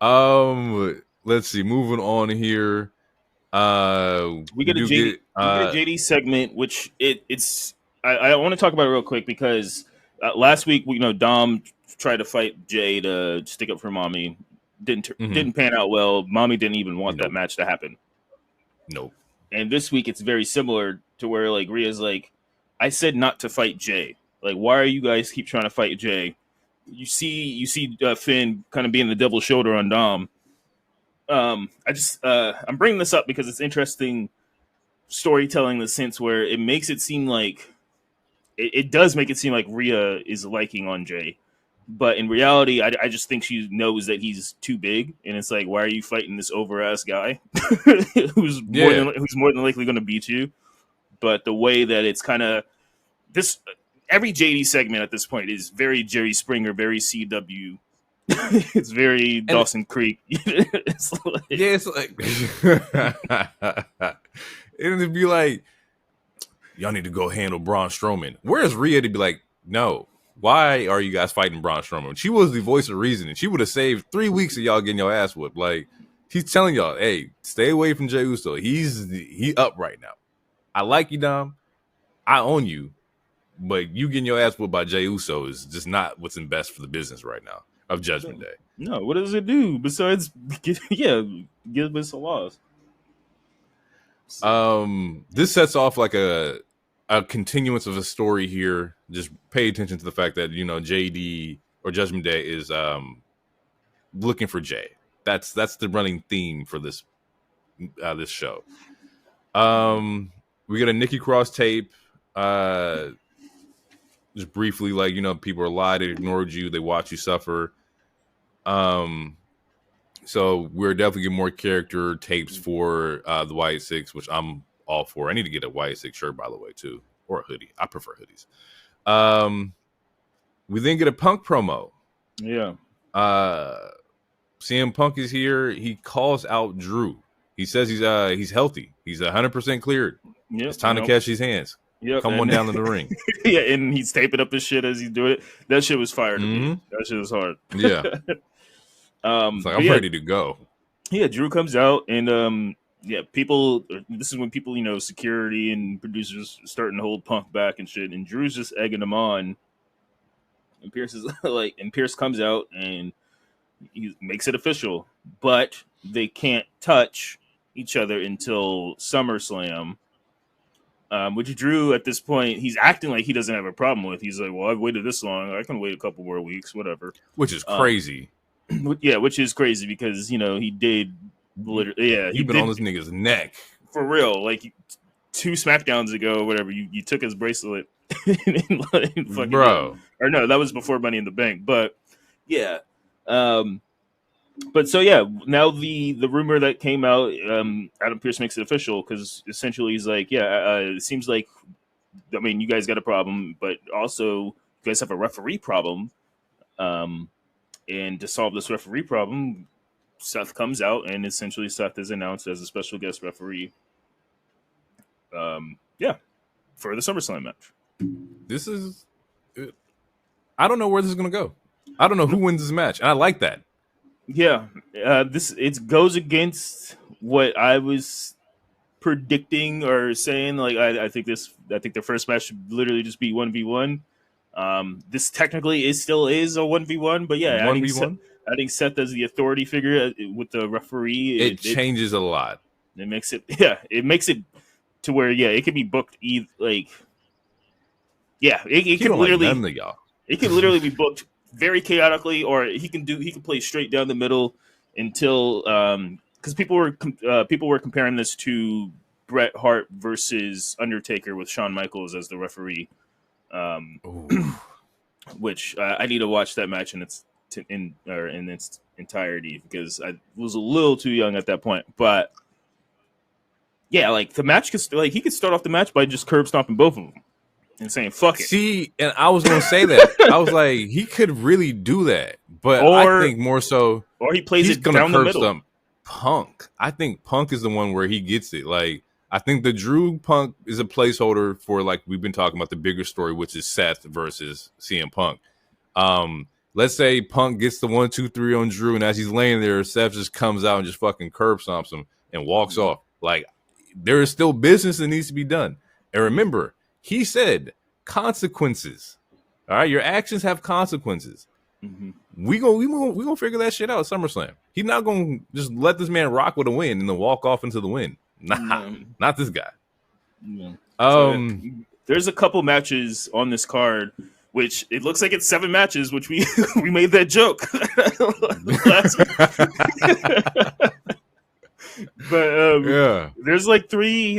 Yeah. Let's see. Moving on here. We get a JD segment, which it's. I want to talk about it real quick because last week Dom tried to fight Jay to stick up for Mommy. Didn't pan out well. Mommy didn't even want that match to happen. Nope. And this week it's very similar to where like Rhea's like, I said not to fight Jay. Like, why are you guys keep trying to fight Jay? You see Finn kind of being the devil's shoulder on Dom. I'm bringing this up because it's interesting storytelling in the sense where it makes it seem like it does make it seem like Rhea is liking on Jay, but in reality, I just think she knows that he's too big, and it's like, why are you fighting this over ass guy who's more than likely going to beat you? But the way that it's kind of this, every JD segment at this point is very Jerry Springer, very CW. It's very Dawson Creek. It's like, yeah, it's like it'd be like, y'all need to go handle Braun Strowman. Where's Rhea to be like, no, why are you guys fighting Braun Strowman? She was the voice of reason, and she would have saved 3 weeks of y'all getting your ass whooped. Like, he's telling y'all, hey, stay away from Jey Uso. He up right now. I like you, Dom. I own you, but you getting your ass whooped by Jey Uso is just not what's in best for the business right now of Judgment Day. No, what does it do besides give us a loss? This sets off like a continuance of a story here. Just pay attention to the fact that JD or Judgment Day is looking for Jay. That's the running theme for this show. We get a Nikki Cross tape. Just briefly, like, people are lied, they ignored you, they watch you suffer. So we're definitely getting more character tapes for the White Six, which I'm all for. I need to get a White Six shirt, by the way, too, or a hoodie. I prefer hoodies. We then get a Punk promo. Yeah. CM Punk is here. He calls out Drew. He says he's healthy. He's 100% cleared. Yep, it's time to catch these hands. Yep, come on down to the ring. Yeah, and he's taping up his shit as he's doing it. That shit was fire to me. That shit was hard. Yeah. It's like, I'm ready to go. Yeah, Drew comes out, and people. This is when people, security and producers starting to hold Punk back and shit, and Drew's just egging him on. And Pierce is like, and Pierce comes out and he makes it official, but they can't touch each other until SummerSlam. Which Drew, at this point, he's acting like he doesn't have a problem with. He's like, well, I've waited this long. I can wait a couple more weeks, whatever. Which is crazy. Yeah, which is crazy because, he did literally, You've been on this nigga's neck. For real. Like, 2 Smackdowns ago, whatever, you took his bracelet. And fucking, bro. Or no, that was before Money in the Bank. But, yeah. But so, yeah, now the rumor that came out, Adam Pearce makes it official because essentially he's like, it seems like, you guys got a problem, but also you guys have a referee problem. And to solve this referee problem, Seth comes out, and essentially Seth is announced as a special guest referee. For the SummerSlam match. This is, I don't know where this is going to go. I don't know who wins this match, and I like that. Yeah, it goes against what I was predicting or saying. Like, I think the first match should literally just be 1v1. This technically still is a 1v1, but yeah, 1v1. I think Seth as the authority figure with the referee, it changes a lot. It makes it to where it can be booked it can literally be booked very chaotically, or he can play straight down the middle. until because people were comparing this to Bret Hart versus Undertaker with Shawn Michaels as the referee, which I need to watch that match in its entirety because I was a little too young at that point. But yeah, like the match he could start off the match by just curb stomping both of them and saying "fuck it." See, and I was gonna say that I was like, he could really do that, but I think more so, or he plays it down the middle. Punk. I think Punk is the one where he gets it. Like, I think the Drew Punk is a placeholder for, like we've been talking about, the bigger story, which is Seth versus CM Punk. Let's say Punk gets the 1, 2, 3 on Drew, and as he's laying there, Seth just comes out and just fucking curb stomps him and walks off. Like, there is still business that needs to be done. And remember, he said consequences. All right, your actions have consequences. Mm-hmm. We gonna figure that shit out at SummerSlam. He's not gonna just let this man rock with a win and then walk off into the win. Nah, not this guy. No. There's a couple matches on this card, which it looks like it's 7 matches, which we we made that joke last week. But yeah, there's like 3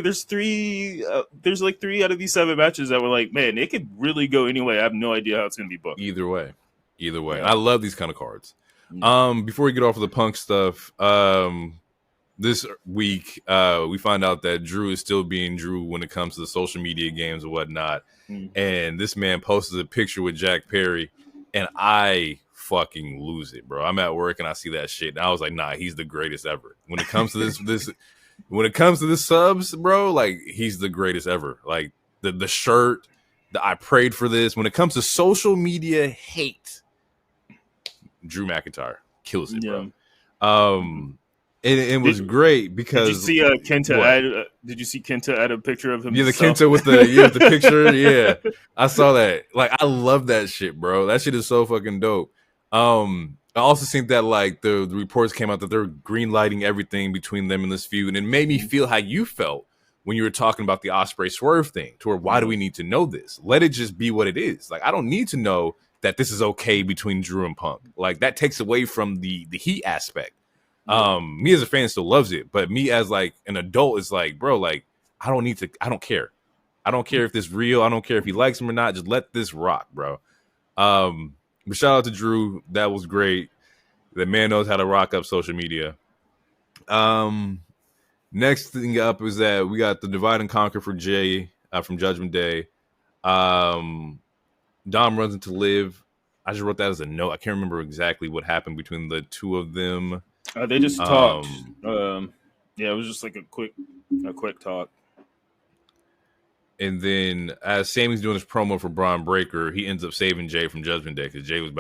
out of these 7 matches that were like, man, it could really go anyway. I have no idea how it's gonna be booked. Either way. Yeah. I love these kind of cards. Before we get off of the Punk stuff, this week we find out that Drew is still being Drew when it comes to the social media games and whatnot. And this man posted a picture with Jack Perry, and I fucking lose it, bro. I'm at work and I see that shit, and I was like, nah, he's the greatest ever. When it comes to when it comes to the subs, bro, like, he's the greatest ever. Like, the shirt, I prayed for this. When it comes to social media hate, Drew McIntyre kills it, bro. It was great because did you see Kenta? Did you see Kenta add a picture of him? Yeah, the Kenta with the picture. Yeah, I saw that. Like, I love that shit, bro. That shit is so fucking dope. I also think that, like, the reports came out that they're green lighting everything between them in this feud, and it made me feel how you felt when you were talking about the Ospreay Swerve thing. To where, why do we need to know this? Let it just be what it is. Like, I don't need to know that this is okay between Drew and Punk. Like, that takes away from the heat aspect. Me as a fan still loves it, but me as, like, an adult is like, bro, like, I don't care. I don't care if this is real. I don't care if he likes him or not. Just let this rock, bro. But shout out to Drew. That was great. The man knows how to rock up social media. Next thing up is that we got the Divide and Conquer for Jay from Judgment Day. Dom runs into Liv. I just wrote that as a note. I can't remember exactly what happened between the two of them. They just talked. Yeah, it was just like a quick talk. And then as Sammy's doing his promo for Braun Breaker, he ends up saving Jay from Judgment Day because Jay was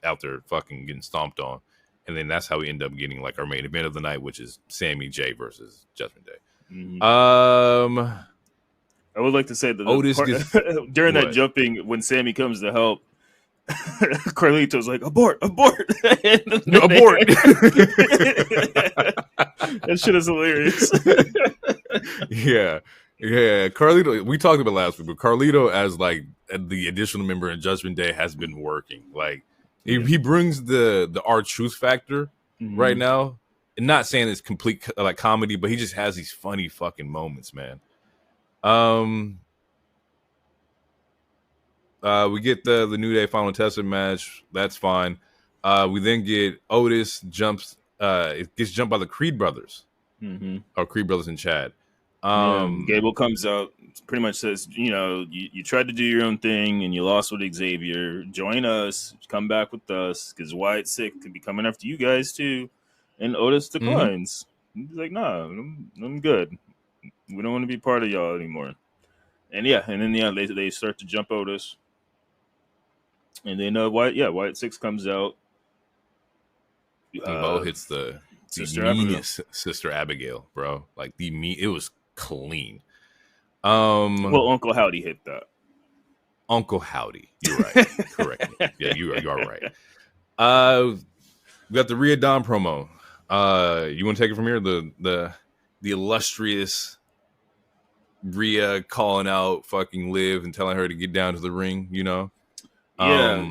out there fucking getting stomped on. And then that's how we end up getting, like, our main event of the night, which is Sammy Jay versus Judgment Day. Mm-hmm. I would like to say that Otis during that jumping, when Sammy comes to help, Carlito's like, abort. Abort. That shit is hilarious. Yeah. Carlito, we talked about last week, but Carlito as, like, the additional member in Judgment Day has been working. Like, he brings the R-Truth factor right now. And not saying it's complete, like, comedy, but he just has these funny fucking moments, man. We get the New Day Final Testament match. That's fine. We then get Otis it gets jumped by the Creed brothers. Or Creed brothers and Chad. Gable comes out, pretty much says, you tried to do your own thing and you lost with Xavier. Join us, come back with us, because Wyatt's sick, could be coming after you guys too. And Otis declines. He's like, nah, I'm good. We don't want to be part of y'all anymore. And then they start to jump Otis. And then Wyatt 6 comes out. Bo hits the Sister Abigail, bro. Like, it was clean. Well, Uncle Howdy hit that. Uncle Howdy. You're right. Correct me. Yeah, you are right. We got the Rhea Dom promo. You want to take it from here? The illustrious Rhea calling out fucking Liv and telling her to get down to the ring,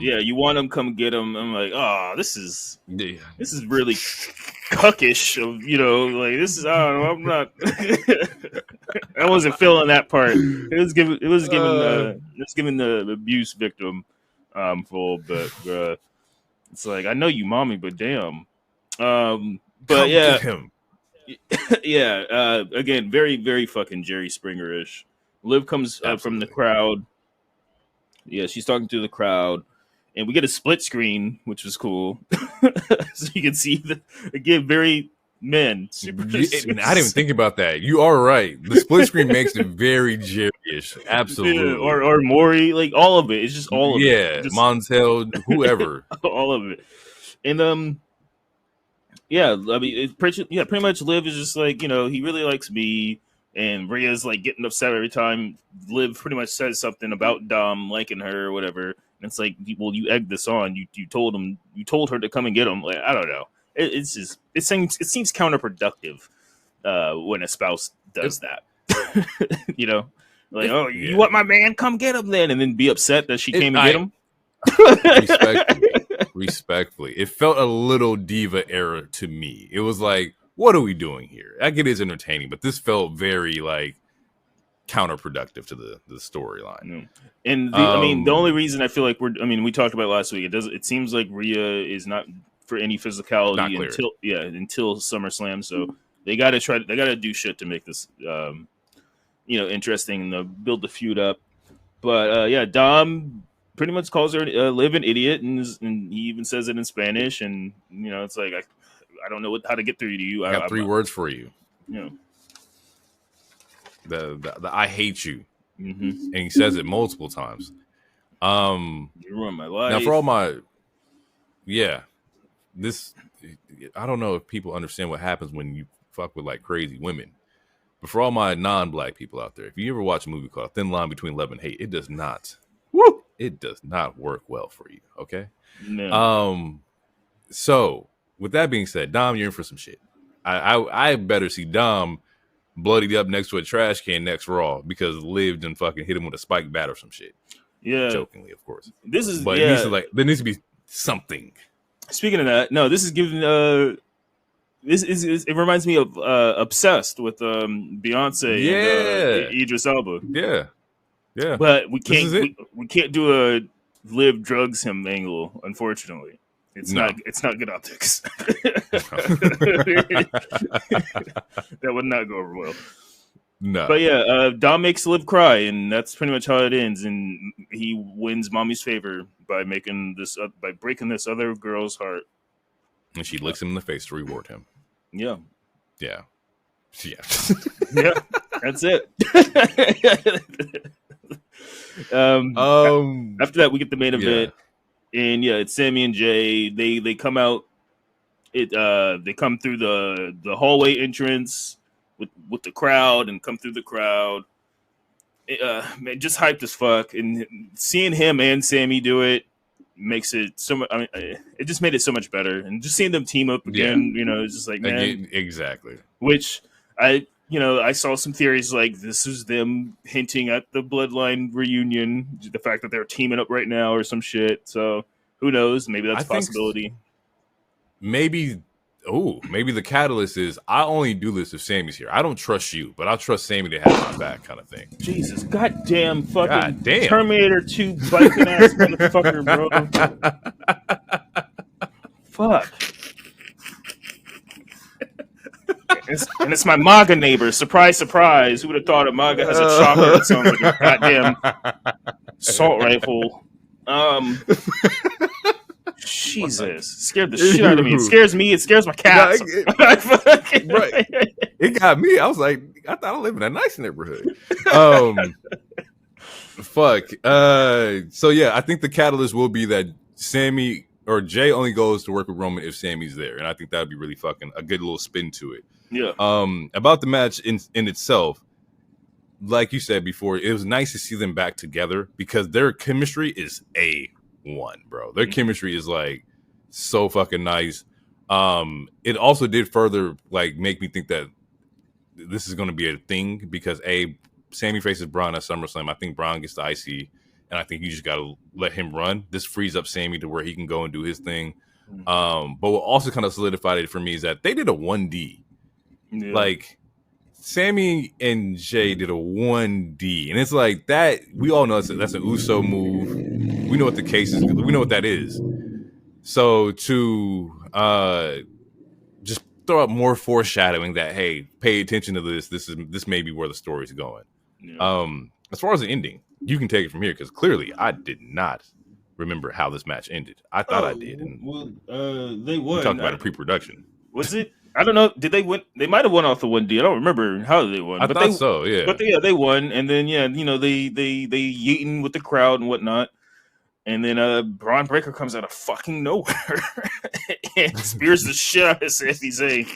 Yeah. You want him, come get him. I'm like, oh, this is really cuckish. Like this is. I don't know. I'm not. I wasn't feeling that part. It was giving the abuse victim full, but it's like I know you, mommy, but damn. But come yeah, get him. Yeah. Again, very very fucking Jerry Springer-ish. Liv comes from the crowd. Yeah, she's talking to the crowd, and we get a split screen, which was cool. So you can see again, very men. I didn't even think about that. You are right. The split screen makes it very Jerry-ish. Absolutely. Yeah, or Maury, like all of it. It's just all of it. Yeah, Montel, whoever. All of it. And yeah, I mean, pretty much Liv is just like, he really likes me. And Rhea's like getting upset every time Liv pretty much says something about Dom liking her or whatever. And it's like, well, you egged this on. You told her to come and get him. Like, I don't know. It seems counterproductive when a spouse does that. Like, oh, you want my man? Come get him then, and then be upset that she came and get him. Respectfully, it felt a little diva era to me. It was like, what are we doing here? I get it's entertaining, but this felt very like counterproductive to the storyline. And the only reason I feel like we talked about it last week. It seems like Rhea is not for any physicality until SummerSlam. So they got to do shit to make this interesting and build the feud up. But Dom pretty much calls her Liv an idiot, and he even says it in Spanish. And it's like I don't know how to get through to you. I got three words for you. The I hate you. Mm-hmm. And he says it multiple times. You ruined my life. Now for all my this I don't know if people understand what happens when you fuck with like crazy women. But for all my non-black people out there, if you ever watch a movie called Thin Line Between Love and Hate, it does not work well for you. Okay. No. So with that being said, Dom, you're in for some shit. I better see Dom bloodied up next to a trash can next Raw because Liv done fucking hit him with a spike bat or some shit. Yeah, jokingly, of course. There needs to be something. Speaking of that, no, this is giving. It reminds me of Obsessed with Beyonce and Idris Elba. Yeah. But we can't do a Liv drugs him angle, unfortunately. It's not good optics. That would not go over well. No. But Dom makes Liv cry, and that's pretty much how it ends. And he wins Mommy's favor by breaking this other girl's heart. And she licks him in the face to reward him. Yeah. Yeah. Yeah. That's it. After that, we get the main event. And it's Sammy and Jay. They come out. They come through the hallway entrance with the crowd and come through the crowd. Man, just hyped as fuck. And seeing him and Sammy do it makes it so much. I mean, it just made it so much better. And just seeing them team up again, it's just like, man, exactly. Which I saw some theories like this is them hinting at the bloodline reunion, the fact that they're teaming up right now or some shit. So who knows? Maybe that's a possibility. Maybe the catalyst is I only do this if Sammy's here. I don't trust you, but I'll trust Sammy to have my back, kind of thing. Jesus, goddamn fucking Terminator 2 biking ass motherfucker, bro. Fuck. And it's my MAGA neighbor. Surprise, surprise. Who would have thought a MAGA has a chopper that sounds like a goddamn assault rifle? Jesus. Scared the shit out of me. It scares me. It scares my cats. Right. It got me. I was like, I thought I live in a nice neighborhood. Fuck. So yeah, I think the catalyst will be that Sammy or Jay only goes to work with Roman if Sammy's there. And I think that would be really fucking a good little spin to it. Yeah. About the match in itself, like you said before, it was nice to see them back together because their chemistry is A1, bro. Their chemistry is like so fucking nice. It also did further like make me think that this is going to be a thing because Sammy faces Braun at SummerSlam. I think Braun gets the IC and I think you just got to let him run. This frees up Sammy to where he can go and do his thing. But what also kind of solidified it for me is that they did a 1D. Yeah. Like, Sammy and Jay did a 1D, and it's like that. We all know that's an Uso move. We know what the case is. We know what that is. So to just throw up more foreshadowing that, hey, pay attention to this. This may be where the story's going. Yeah. As far as the ending, you can take it from here because clearly I did not remember how this match ended. I thought I did. And they won. We talked about a pre-production. Was it? I don't know. Did they win? They might have won off the 1D. I don't remember how they won. I thought so. Yeah. But they won, and then they yeeting with the crowd and whatnot. And then Braun Breaker comes out of fucking nowhere and spears the shit out of Sami Zayn.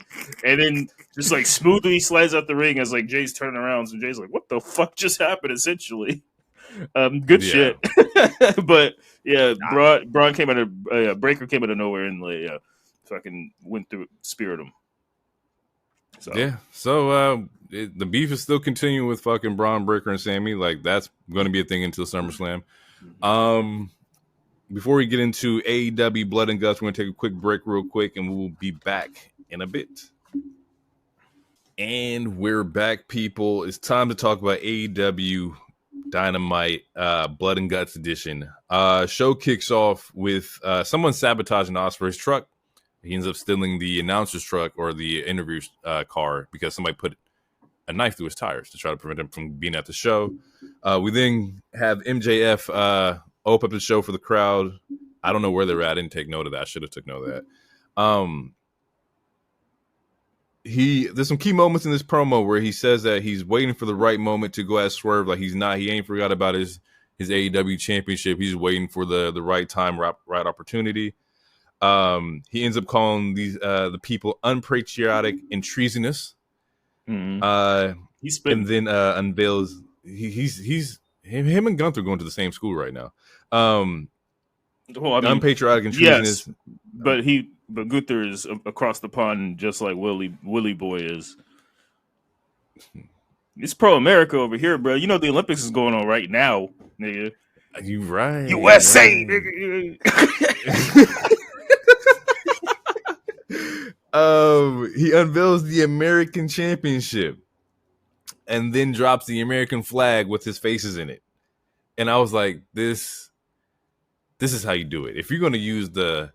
And then just like smoothly slides out the ring as like Jay's turning around. So Jay's like, what the fuck just happened, essentially? Good shit. But yeah, Braun came out of Breaker came out of nowhere and like fucking went through, speared him. So the beef is still continuing with fucking Braun Breaker and Sammy. Like, that's going to be a thing until SummerSlam. Before we get into AEW Blood and Guts, we're going to take a quick break real quick, and we'll be back in a bit. And we're back, people. It's time to talk about AEW Dynamite Blood and Guts edition. Show kicks off with someone sabotaging Ospreay's truck. He ends up stealing the announcer's truck or the interview car because somebody put a knife through his tires to try to prevent him from being at the show. We then have MJF open up the show for the crowd. I don't know where they're at. I didn't take note of that. I should have took note of that. There's some key moments in this promo where he says that he's waiting for the right moment to go at Swerve. Like, he ain't forgot about his AEW championship. He's waiting for the right time, right opportunity. He ends up calling these the people unpatriotic and treasonous. Mm-hmm. And then unveils him and Gunther going to the same school right now. Unpatriotic and treasonous. Yes, but Gunther is across the pond just like Willie Boy is. It's pro America over here, bro. You know the Olympics is going on right now, nigga. You right. USA, nigga. He unveils the American Championship and then drops the American flag with his faces in it. And I was like, this is how you do it. If you're going to use the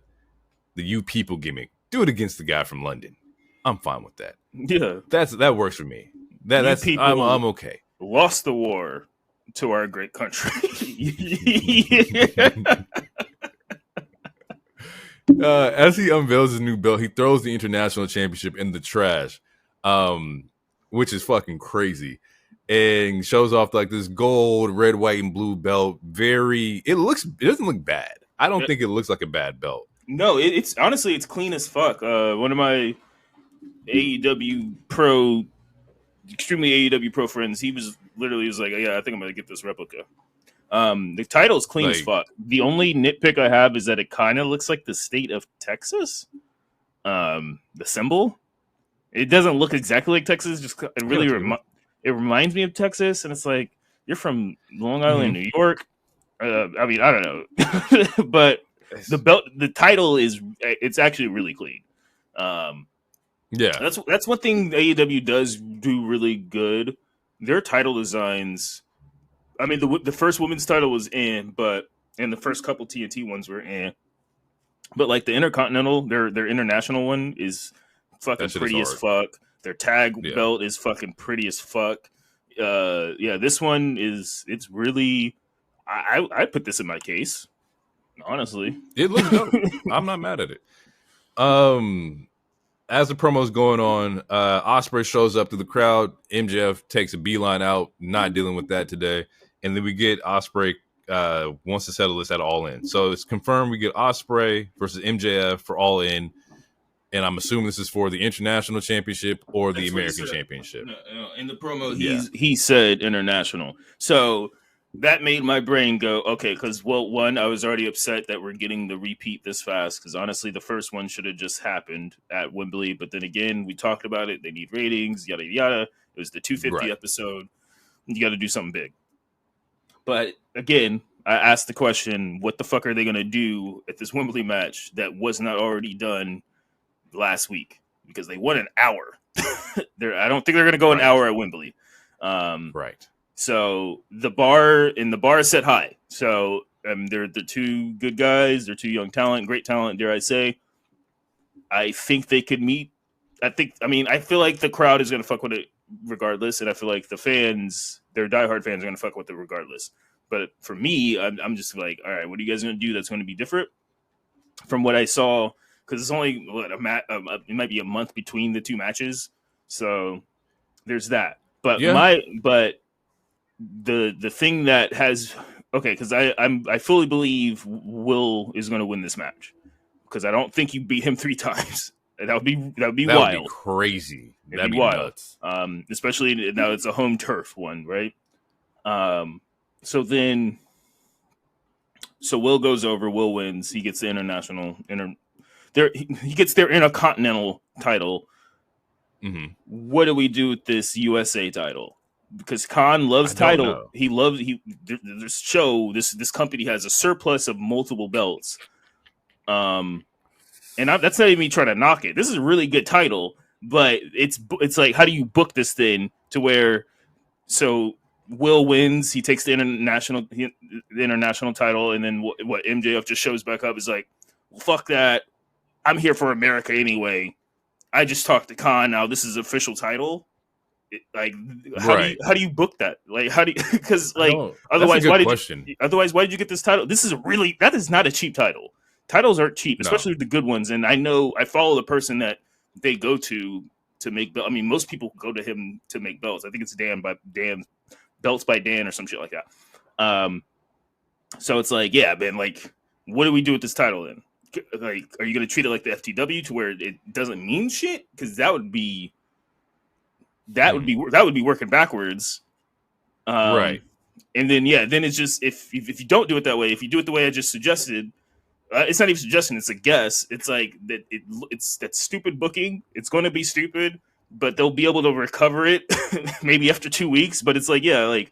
you people gimmick, do it against the guy from London. I'm fine with that. Yeah. That works for me. I'm okay. Lost the war to our great country. As he unveils his new belt, he throws the international championship in the trash, which is fucking crazy, and shows off like this gold, red, white, and blue belt. It doesn't look bad. I don't think it looks like a bad belt. No, it's honestly, it's clean as fuck. One of my AEW Pro, extremely AEW Pro friends, he was like, yeah, I think I'm gonna get this replica. The title's clean as fuck. The only nitpick I have is that it kind of looks like the state of Texas. The symbol, it doesn't look exactly like Texas. Just it really it reminds me of Texas, and it's like, you're from Long Island, New York. I mean, I don't know, but the title it's actually really clean. Yeah, that's one thing AEW does do really good. Their title designs. I mean, the first women's title was and the first couple TNT ones were but like the Intercontinental, their international one is fucking pretty as fuck. Their tag belt is fucking pretty as fuck. This one it's really. I put this in my case. Honestly, it looks dope. I'm not mad at it. As the promo's going on, Ospreay shows up to the crowd. MJF takes a beeline out, not dealing with that today. And then we get Ospreay wants to settle this at All In. So it's confirmed we get Ospreay versus MJF for All In. And I'm assuming this is for the International Championship or the American Championship. No. In the promo, he said international. So that made my brain go, okay, because, well, one, I was already upset that we're getting the repeat this fast, because honestly, the first one should have just happened at Wembley. But then again, we talked about it. They need ratings, yada, yada. It was the 250 episode. You got to do something big. But again, I asked the question, what the fuck are they going to do at this Wembley match that was not already done last week? Because they won an hour. I don't think they're going to go an hour at Wembley. Right. So the bar is set high. So they're the two good guys. They're two young talent, great talent, dare I say. I think they could meet. I feel like the crowd is going to fuck with it regardless. And I feel like the fans, their diehard fans, are going to fuck with it regardless. But for me, I'm just like, all right, what are you guys going to do that's going to be different from what I saw? Because it's only it might be a month between the two matches, so there's that. But the thing that has because I fully believe Will is going to win this match because I don't think you beat him 3 times. That would be wild. That would be crazy. That'd be wild. Nuts. Especially now it's a home turf one, right? So Will goes over. Will wins. He gets the he gets their Intercontinental title. Mm-hmm. What do we do with this USA title? Because Khan loves title. This company has a surplus of multiple belts. And that's not even me trying to knock it. This is a really good title, but it's like, how do you book this thing to where Will wins, he takes the international title, and then what MJF just shows back up is like, well, fuck that. I'm here for America anyway. I just talked to Khan. Now this is official title. How do you book that? Like, how do you? Because otherwise, why did you get this title? That is not a cheap title. Titles aren't cheap, especially the good ones. And I know I follow the person that they go to make belts. I mean, most people go to him to make belts. I think it's Belts by Dan or some shit like that. So it's like, yeah, man, like, what do we do with this title then? Like, are you going to treat it like the FTW to where it doesn't mean shit? Because that would be working backwards. Right. And then it's just if you don't do it that way, if you do it the way I just suggested, it's not even suggestion, it's a guess. It's like that it's that stupid booking. It's going to be stupid, but they'll be able to recover it maybe after 2 weeks. But it's like, yeah, like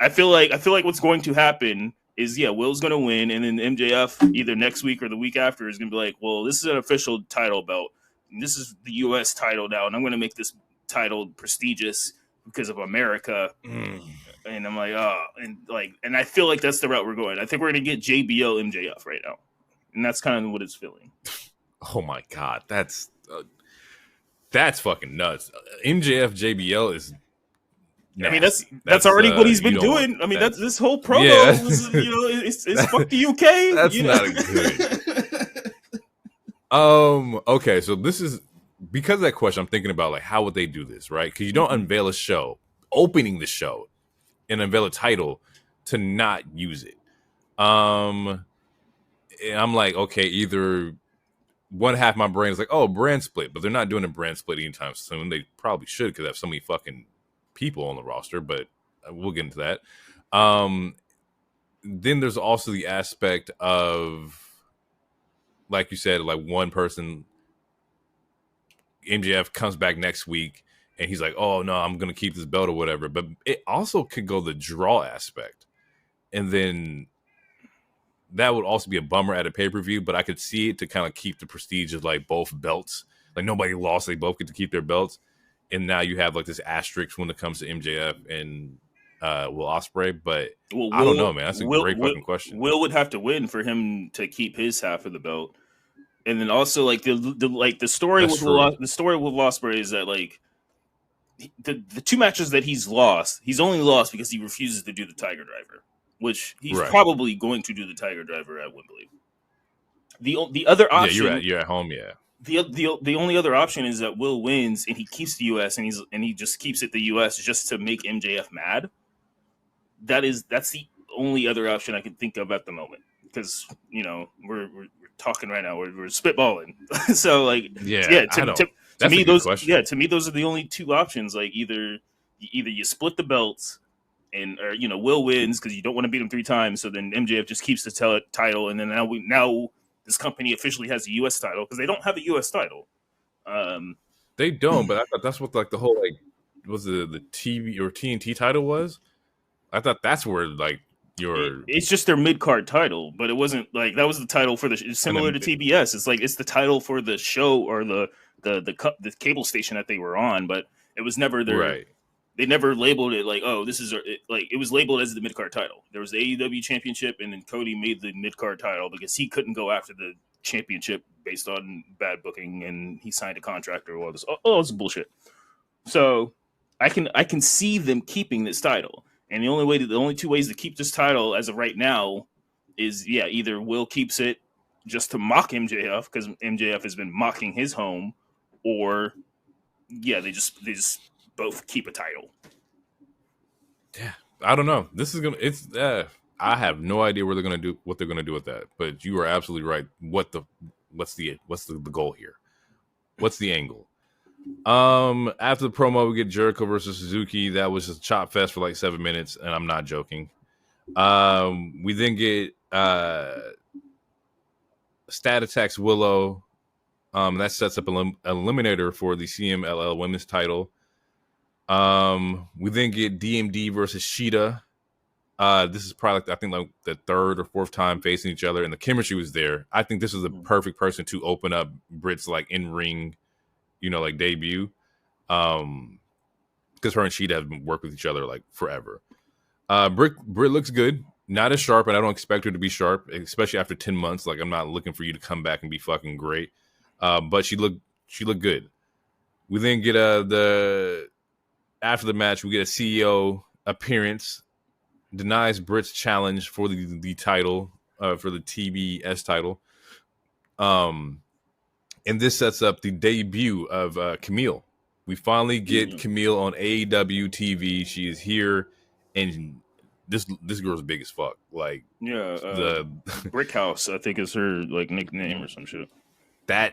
I feel like what's going to happen is, yeah, Will's going to win, and then MJF either next week or the week after is going to be like, well, this is an official title belt. And this is the U.S. title now, and I'm going to make this title prestigious because of America. And I'm like, and I feel like that's the route we're going. I think we're going to get JBL MJF right now, and that's kind of what it's feeling. Oh my god, that's fucking nuts. MJF JBL is nasty. I mean, that's already what he's been doing. I mean, that's this whole promo was, it's fuck the UK. That's not good. Okay, so this is because of that question. I'm thinking about, like, how would they do this, right? Because you don't unveil a show, opening the show, and unveil a title to not use it. And I'm like, okay, either one half of my brain is like, oh, brand split, but they're not doing a brand split anytime soon. They probably should because they have so many fucking people on the roster, but we'll get into that. Then there's also the aspect of, like you said, like one person, MJF comes back next week and he's like, oh no, I'm gonna keep this belt or whatever. But it also could go the draw aspect, and then that would also be a bummer at a pay-per-view. But I could see it to kind of keep the prestige of, like, both belts. Like, nobody lost, they both get to keep their belts. And now you have, like, this asterisk when it comes to MJF and Will Ospreay. But I don't know, man. That's a great fucking question. Will would have to win for him to keep his half of the belt. And then also, like, the story with Ospreay is that, like, the 2 matches that he's only lost because he refuses to do the Tiger Driver, which he's probably going to do the Tiger Driver at Wembley. The other option, you're at home, yeah. The only other option is that Will wins and he keeps the US and he just keeps it the US just to make MJF mad. That's the only other option I can think of at the moment, because we're talking right now, we're spitballing. So, like, to me those are the only 2 options. Like, either you split the belts and Will wins because you don't want to beat him 3 times, so then MJF just keeps the title, and then now this company officially has a U.S. title because they don't have a U.S. title. They don't, but I thought that's what, like, the whole, like, was the TV or TNT title was. I thought that's where, like, It's just their mid-card title, but it wasn't like that was the title for it's similar to TBS. It's like it's the title for the show or the cable station that they were on, but it was never their. Right. They never labeled it like, oh, this is like it was labeled as the mid-card title. There was the AEW championship, and then Cody made the mid-card title because he couldn't go after the championship based on bad booking, and he signed a contract or all this. Oh, it's bullshit. So I can see them keeping this title. And the only two ways to keep this title as of right now is either Will keeps it just to mock MJF because MJF has been mocking his home, or they just both keep a title. Yeah, I don't know. This is gonna. I have no idea what they're gonna do with that. But you are absolutely right. What's the goal here? What's the angle? After the promo, we get Jericho versus Suzuki. That was just chop fest for like 7 minutes, and I'm not joking. We then get Stat attacks Willow. That sets up an eliminator for the CMLL women's title. We then get DMD versus Shida. This is probably I think like the third or fourth time facing each other, and the chemistry was there. I think this is the perfect person to open up Britt's like in ring, like debut, because her and Sheeta have been working with each other like forever. Britt looks good, not as sharp, and I don't expect her to be sharp, especially after 10 months. Like I'm not looking for you to come back and be fucking great, but she looked good. We then get after the match, we get a CEO appearance, denies Britt's challenge for the title, for the TBS title, and this sets up the debut of Camille. We finally get Camille on AEW TV. She is here, and this girl's big as fuck. Like the Brick House, I think is her like nickname or some shit. I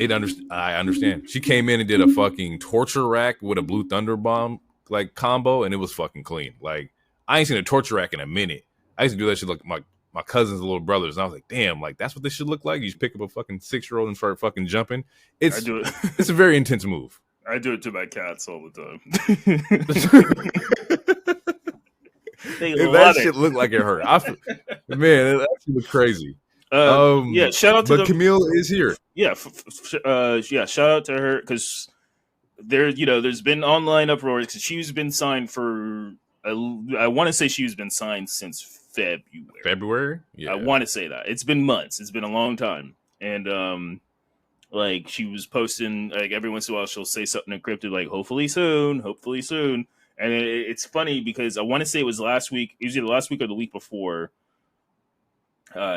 understand. She came in and did a fucking torture rack with a Blue Thunder bomb like combo, and it was fucking clean. Like I ain't seen a torture rack in a minute. I used to do that shit like my cousin's little brothers, and I was like, damn, like that's what this should look like. You just pick up a fucking 6-year-old and start fucking jumping. I do it. It's a very intense move. I do it to my cats all the time. That shit looked like it hurt. Man, that shit was crazy. Shout out to but Camille is here. Shout out to her because there's been online uproar because she's been signed for. I want to say she's been signed since February. Yeah, I want to say that it's been months. It's been a long time, and like she was posting like every once in a while she'll say something encrypted like hopefully soon, and it's funny because I want to say it was last week. It was either last week or the week before.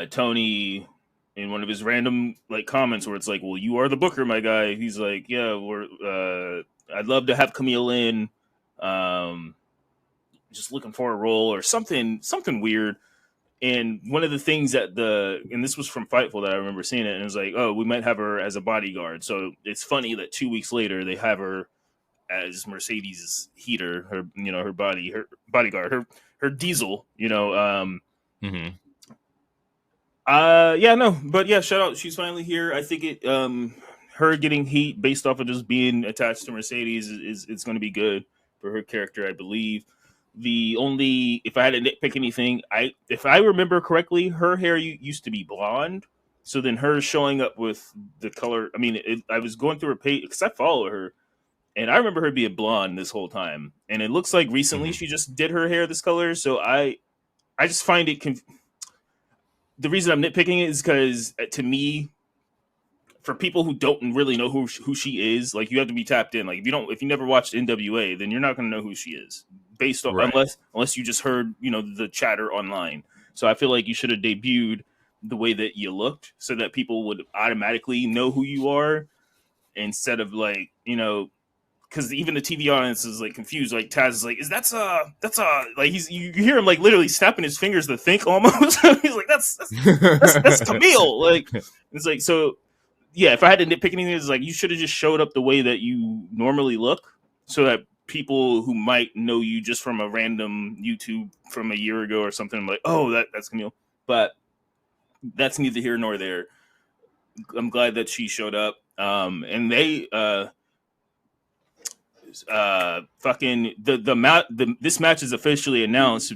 Tony in one of his random like comments where it's like, well, you are the booker, my guy. He's like, yeah, I'd love to have Camille in. Just looking for a role or something weird. And one of the things and this was from Fightful that I remember seeing it, and it was like, oh, we might have her as a bodyguard. So it's funny that 2 weeks later they have her as Mercedes Heater, her bodyguard, her Diesel, shout out. She's finally here. I think her getting heat based off of just being attached to Mercedes is going to be good for her character, I believe. If I had to nitpick anything, if I remember correctly, her hair used to be blonde. So then her showing up with the color, I was going through her page because I follow her, and I remember her being blonde this whole time. And it looks like recently she just did her hair this color. So I just find it the reason I'm nitpicking it is because to me, for people who don't really know who she is, like you have to be tapped in. Like if you never watched NWA, then you're not going to know who she is based on unless you just heard the chatter online. So I feel like you should have debuted the way that you looked so that people would automatically know who you are instead of like because even the TV audience is like confused. Like Taz is like, that's like you hear him like literally snapping his fingers to think almost. He's like that's Camille. Like it's like so. Yeah, if I had to nitpick anything, it's like you should have just showed up the way that you normally look, so that people who might know you just from a random YouTube from a year ago or something like, oh, that's Camille. But that's neither here nor there. I'm glad that she showed up. And they This match is officially announced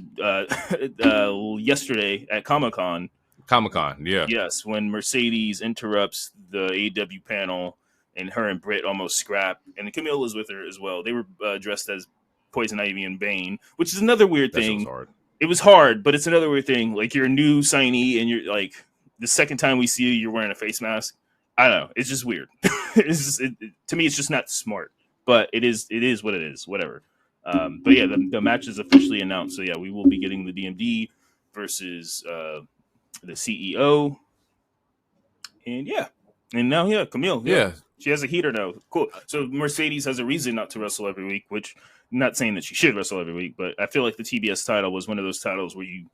yesterday at Comic-Con. Comic-Con, yeah. Yes, when Mercedes interrupts the AEW panel and her and Britt almost scrap, and Camille was with her as well. They were dressed as Poison Ivy and Bane, which is another weird thing. It was hard, but it's another weird thing. Like, you're a new signee, and you're like, the second time we see you, you're wearing a face mask. I don't know. It's just weird. To me, it's just not smart. But it is what it is. Whatever. But yeah, the match is officially announced. So yeah, we will be getting the DMD versus the CEO. And now Camille. Yeah. She has a heater now. Cool. So Mercedes has a reason not to wrestle every week, which I'm not saying that she should wrestle every week, but I feel like the TBS title was one of those titles where you,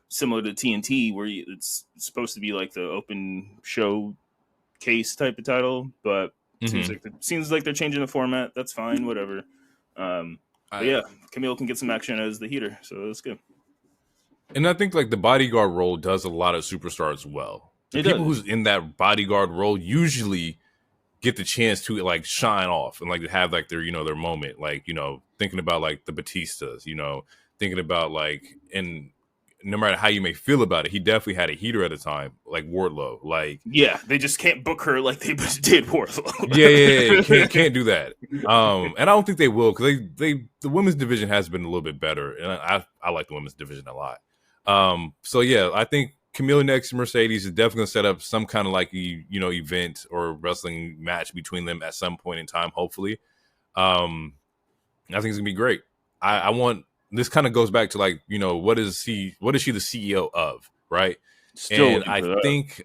similar to TNT, where it's supposed to be like the open show case type of title, but seems like they're changing the format. That's fine, whatever. But yeah, Camille can get some action as the heater, so that's good. And I think like the bodyguard role does a lot of superstars well. The people who's in that bodyguard role usually get the chance to like shine off and like to have like their, you know, their moment. Like, you know, thinking about like the Batistas, you know, thinking about like, and no matter how you may feel about it, he definitely had a heater at a time, like Wardlow. Like, yeah, they just can't book her like they did Wardlow. yeah, can't do that. And I don't think they will, because the women's division has been a little bit better, and I like the women's division a lot. So yeah, I think Camille next to Mercedes is definitely going to set up some kind of like event or wrestling match between them at some point in time. Hopefully, I think it's gonna be great. I want. This kind of goes back to like, you know, what is she the CEO of, right? And I think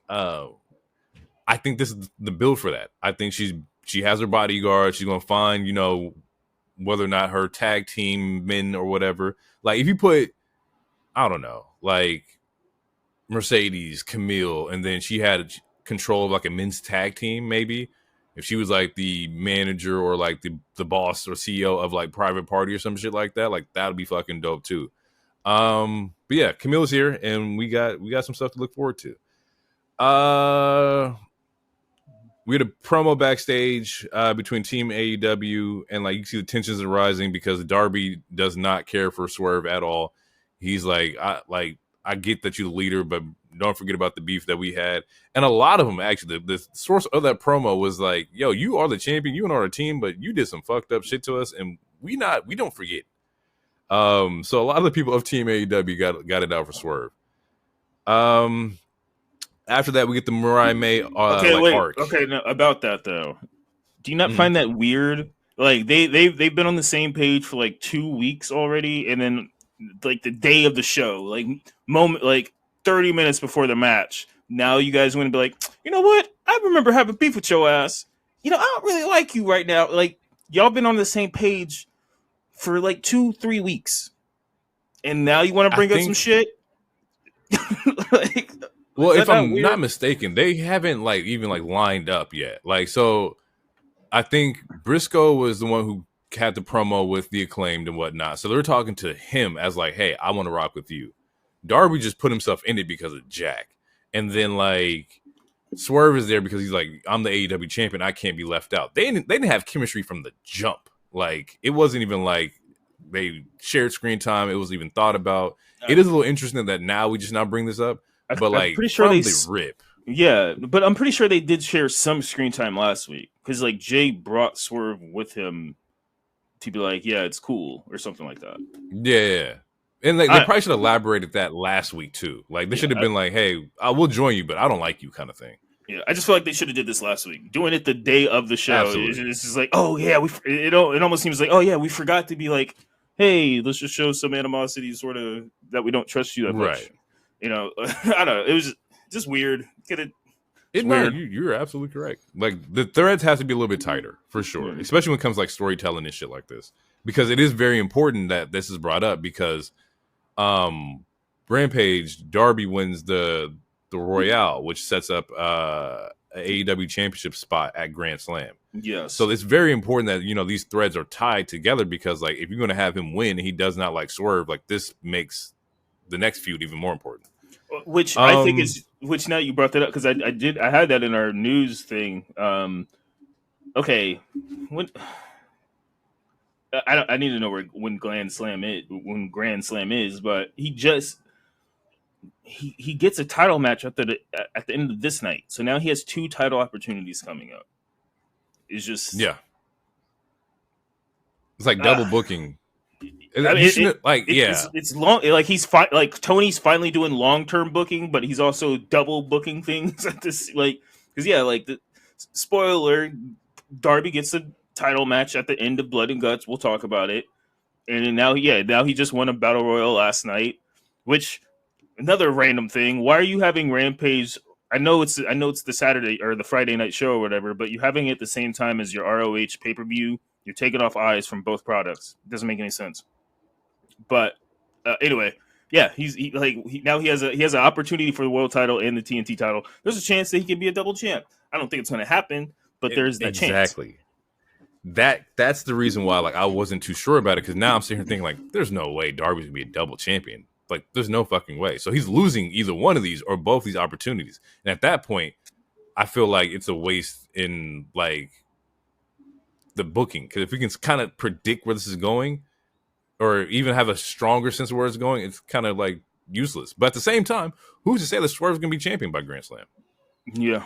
this is the build for that. I think she has her bodyguard. She's gonna find, you know, whether or not her tag team men or whatever. Like if you put, I don't know, like Mercedes, Camille, and then she had control of like a men's tag team, maybe. If she was like the manager or like the boss or CEO of like Private Party or some shit like that would be fucking dope too. But yeah, Camille's here and we got some stuff to look forward to. We had a promo backstage between Team AEW, and like you see the tensions are rising because Darby does not care for Swerve at all. He's like, I get that you're the leader, but don't forget about the beef that we had. And a lot of them, actually, the source of that promo was like, yo, you are the champion, you and our team, but you did some fucked up shit to us, and we don't forget. So a lot of the people of Team AEW got it out for Swerve. After that, we get the Mariah May arc. Okay, now, about that though, do you not find that weird? Like they've been on the same page for like 2 weeks already, and then like the day of the show, like 30 minutes before the match, now you guys want to be like, you know what? I remember having beef with your ass. You know, I don't really like you right now. Like, y'all been on the same page for like 2-3 weeks, and now you want to bring up some shit. Like, well, if I'm not mistaken, they haven't like even like lined up yet. Like, so I think Briscoe was the one who had the promo with the Acclaimed and whatnot. So they're talking to him as like, hey, I want to rock with you. Darby just put himself in it because of Jack. And then like Swerve is there because he's like, I'm the AEW champion. I can't be left out. They didn't have chemistry from the jump. Like it wasn't even like they shared screen time. It was even thought about. It is a little interesting that now we just now bring this up. But like, I'm pretty sure they rip. Yeah, but I'm pretty sure they did share some screen time last week because like Jay brought Swerve with him to be like, yeah, it's cool or something like that. Yeah. And like, they probably should have elaborated that last week too. Like they should have been like, hey, I will join you, but I don't like you kind of thing. Yeah, I just feel like they should have did this last week. Doing it the day of the show. It's just like, oh yeah, it almost seems like, oh yeah, we forgot to be like, hey, let's just show some animosity sort of that we don't trust you that much. Right. You know, I don't know. It was just weird. Weird. You're absolutely correct. Like the threads have to be a little bit tighter for sure, especially when it comes to, like storytelling and shit like this, because it is very important that this is brought up because Rampage, Darby wins the Royale, which sets up a AEW championship spot at Grand Slam. Yes. So it's very important that, you know, these threads are tied together because like if you're going to have him win and he does not like Swerve, like this makes the next feud even more important. Which I think is, which now you brought that up because I had that in our news thing. Okay, I need to know when Grand Slam is, but he gets a title match at the end of this night. So now he has 2 title opportunities coming up. It's just it's like double booking. I mean, it's long. Like like Tony's finally doing long-term booking, but he's also double booking things at this. Like, because the spoiler, Darby gets a title match at the end of Blood and Guts. We'll talk about it. And now he just won a battle royal last night. Which another random thing. Why are you having Rampage? I know it's the Saturday or the Friday night show or whatever, but you're having it at the same time as your ROH pay-per-view. You're taking off eyes from both products. It doesn't make any sense. But anyway, now he has an opportunity for the world title and the TNT title. There's a chance that he can be a double champ. I don't think it's going to happen, but there's that chance. Exactly. That's the reason why I wasn't too sure about it, because now I'm sitting here thinking there's no way Darby's gonna be a double champion. There's no fucking way. So he's losing either one of these or both these opportunities. And at that point, I feel like it's a waste in the booking, because if we can kind of predict where this is going, or even have a stronger sense of where it's going, it's kind of useless. But at the same time, who's to say that Swerve's gonna be champion by Grand Slam? Yeah,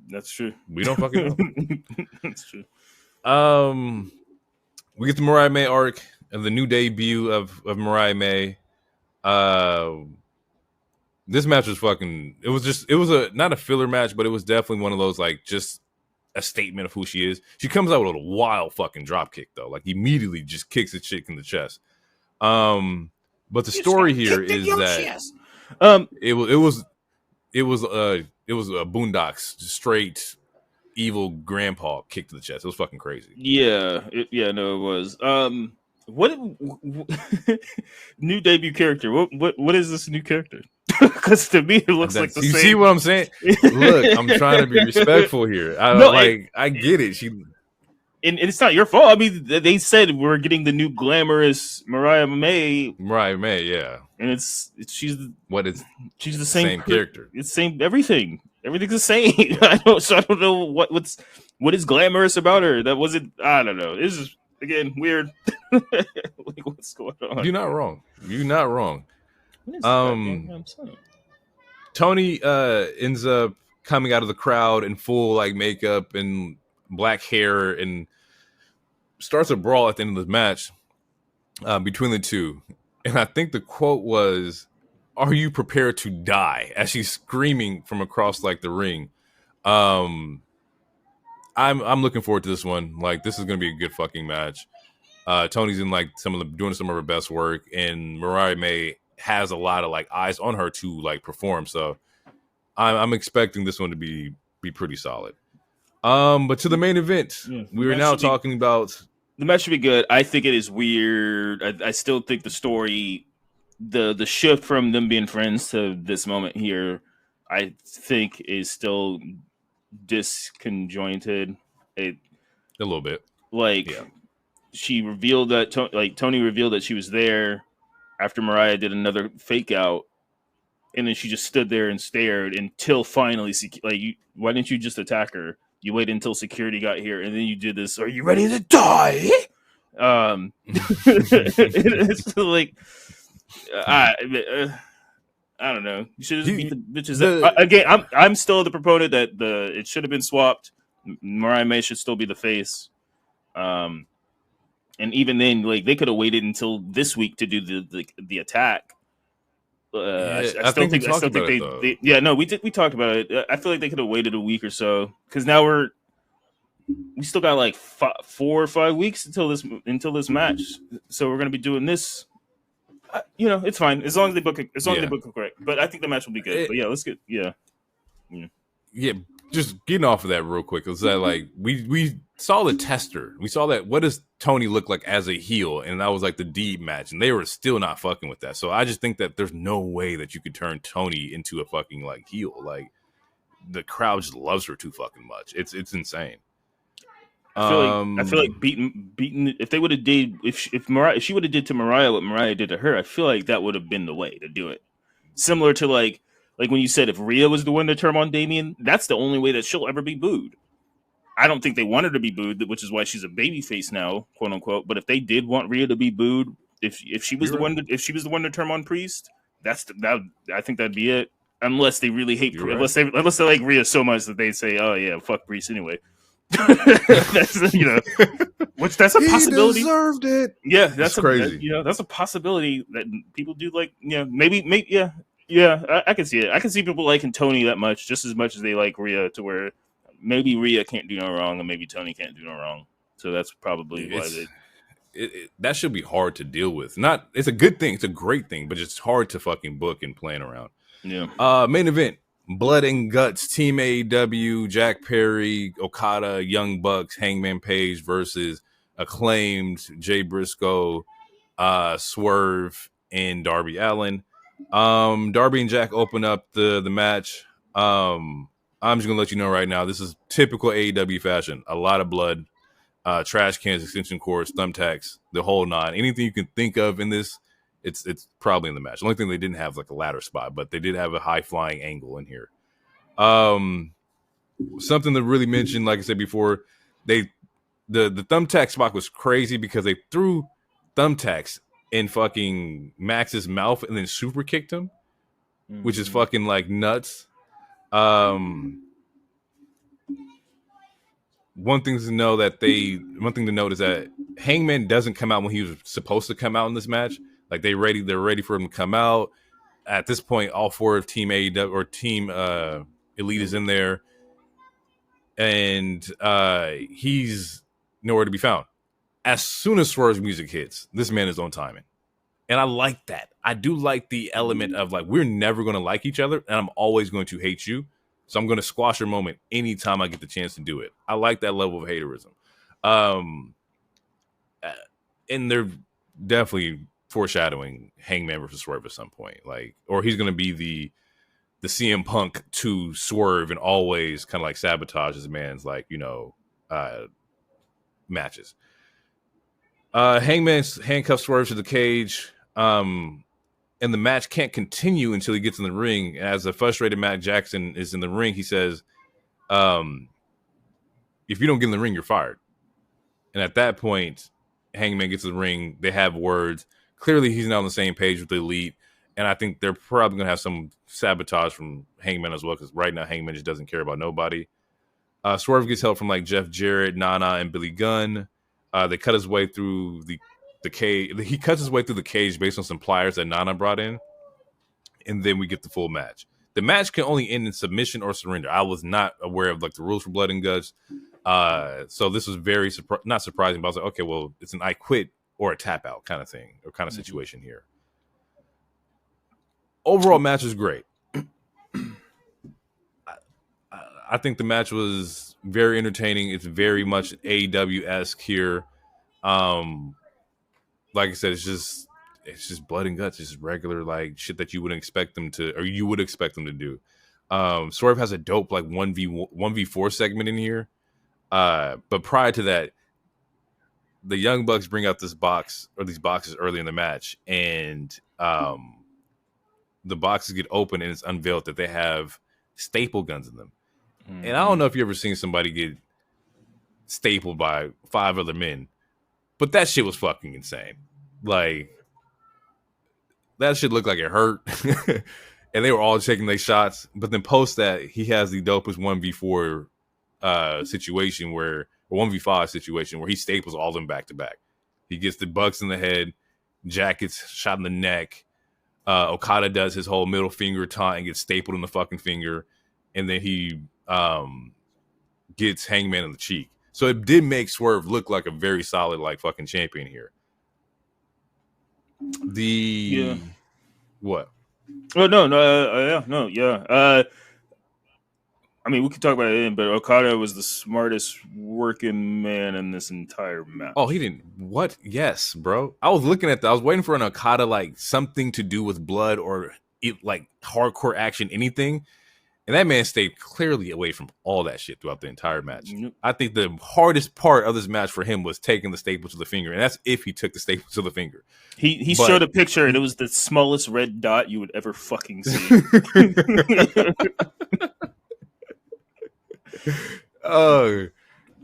that's true. We don't fucking know. That's true. We get the Mariah May arc and the new debut of Mariah May. This match was it was not a filler match, but it was definitely one of those just a statement of who she is. She comes out with a wild fucking drop kick though, immediately just kicks a chick in the chest. But the story here is that it was a Boondocks straight evil grandpa kick to the chest. It was fucking crazy. It was. What new debut character? What is this new character? Because to me, it looks like the same. You see what I'm saying? Look, I'm trying to be respectful here. I get it. And it's not your fault. I mean, they said we're getting the new glamorous Mariah May. Mariah May, yeah. And she's the same character. It's same everything. Everything's the same. I don't know what is glamorous about her. That wasn't. I don't know. This is again weird. What's going on? You're not wrong. What is Tony ends up coming out of the crowd in full makeup and black hair and starts a brawl at the end of the match between the two. And I think the quote was, "Are you prepared to die?" as she's screaming from across the ring. I'm looking forward to this one. This is gonna be a good fucking match. Tony's in doing some of her best work, and Mariah May has a lot of eyes on her to perform. So I'm expecting this one to be pretty solid. But to the main event, we are now talking about the match should be good. I think it is weird. I still think the story, the shift from them being friends to this moment here, I think is still disconjointed. A little bit. She revealed that Tony revealed that she was there after Mariah did another fake out, and then she just stood there and stared until finally, why didn't you just attack her? You waited until security got here, and then you did this. Are you ready to die? It's I don't know. You should just beat the bitches. Again, I'm still the proponent that it should have been swapped. Mariah May should still be the face. And even then, they could have waited until this week to do the attack. I still think they we talked about it. I feel like they could have waited a week or so, because now we still got 4 or 5 weeks until this match. So we're gonna be doing this. It's fine as long as they book it. They book it correct. But I think the match will be good. But let's get just getting off of that real quick. Is that we saw the tester. We saw that. What does Tony look like as a heel? And that was the Deeb match, and they were still not fucking with that. So I just think that there's no way that you could turn Tony into a fucking heel. The crowd just loves her too fucking much. It's insane. I feel like beating. If they would have did, if she would have did to Mariah what Mariah did to her, I feel like that would have been the way to do it. Similar to when you said if Rhea was the one to turn on Damien, that's the only way that she'll ever be booed. I don't think they want her to be booed, which is why she's a babyface now, quote unquote. But if they did want Rhea to be booed, if she was if she was the one to turn on Priest, I think that'd be it. Unless they really hate, unless they like Rhea so much that they say, "Oh yeah, fuck Priest anyway." That's which that's a possibility. He deserved it. Yeah, that's crazy. That's a possibility that people do like. Maybe yeah. I can see it. I can see people liking Tony that much, just as much as they like Rhea, to where maybe Rhea can't do no wrong and maybe Tony can't do no wrong. So that's probably why that should be hard to deal with. It's a good thing. It's a great thing, but it's hard to fucking book and plan around. Yeah. Main event: Blood and Guts, Team AEW, Jack Perry, Okada, Young Bucks, Hangman Page versus Acclaimed, Jay Briscoe, Swerve, and Darby Allin. Darby and Jack open up the match. I'm just gonna let you know right now, this is typical AEW fashion. A lot of blood, trash cans, extension cords, thumbtacks, the whole nine. Anything you can think of in this, it's probably in the match. The only thing they didn't have like a ladder spot, but they did have a high flying angle in here. Something to really mention, like I said before, the thumbtack spot was crazy because they threw thumbtacks in fucking Max's mouth and then super kicked him, which is fucking like nuts. One thing to note is that Hangman doesn't come out when he was supposed to come out in this match. Like they're ready for him to come out. At this point, all four of Team AEW or Team Elite is in there, and he's nowhere to be found. As soon as Swerve's music hits, this man is on timing. And I like that. I do like the element of like, we're never going to like each other, and I'm always going to hate you. So I'm going to squash your moment anytime I get the chance to do it. I like that level of haterism. And they're definitely foreshadowing Hangman versus Swerve at some point. Like, or he's going to be the CM Punk to Swerve and always kind of like sabotage his man's like, matches. Hangman handcuffs Swerve to the cage. And the match can't continue until he gets in the ring. As a frustrated Matt Jackson is in the ring, he says, if you don't get in the ring, you're fired. And at that point, Hangman gets in the ring. They have words. Clearly, he's not on the same page with the Elite. And I think they're probably going to have some sabotage from Hangman as well, because right now, Hangman just doesn't care about nobody. Swerve gets help from like Jeff Jarrett, Nana, and Billy Gunn. They cut his way through the cage. He cuts his way through the cage based on some pliers that Nana brought in, and then we get the full match. The match can only end in submission or surrender. I was not aware of like the rules for Blood and Guts, so this was very not surprising. But I was like, okay, well, it's an I quit or a tap out kind of thing or kind of situation here. Overall, match was great. I think the match was very entertaining. It's very much AEW-esque here. Like I said, it's just blood and guts. It's just regular like shit that you wouldn't expect them to, or you would expect them to do. Swerve has a dope like 1v4 segment in here. But prior to that, the Young Bucks bring out this box or these boxes early in the match, and the boxes get open and it's unveiled that they have staple guns in them. Mm-hmm. And I don't know if you ever seen somebody get stapled by 5 other men, but that shit was fucking insane. Like, that shit looked like it hurt. And they were all taking their shots. But then post that, he has the dopest 1v4 situation or 1v5 situation where he staples all of them back to back. He gets the Bucks in the head. Jack gets shot in the neck. Okada does his whole middle finger taunt and gets stapled in the fucking finger. And then he gets Hangman in the cheek. So it did make Swerve look like a very solid, like, fucking champion here. What? Oh, no. I mean, we could talk about it, but Okada was the smartest working man in this entire match. Oh, he didn't. What? Yes, bro. I was looking at that. I was waiting for an Okada, like, something to do with blood or, like, hardcore action, anything. And that man stayed clearly away from all that shit throughout the entire match. Yep. I think the hardest part of this match for him was taking the staple to the finger. And that's if he took the staple to the finger. He showed a picture, and it was the smallest red dot you would ever fucking see. Oh,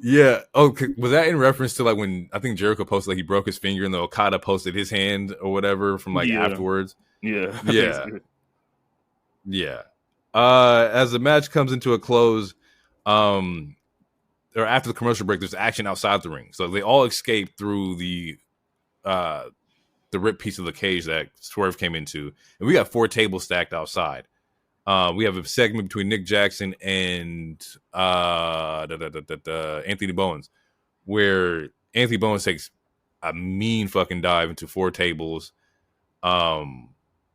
Yeah. Oh, was that in reference to like when I think Jericho posted like he broke his finger and the Okada posted his hand or whatever from like afterwards? Yeah. Yeah. Yeah. As the match comes into a close, or after the commercial break, there's action outside the ring. So they all escape through the ripped piece of the cage that Swerve came into, and we got 4 tables stacked outside. We have a segment between Nick Jackson and Anthony Bowens, where Anthony Bowens takes a mean fucking dive into 4 tables.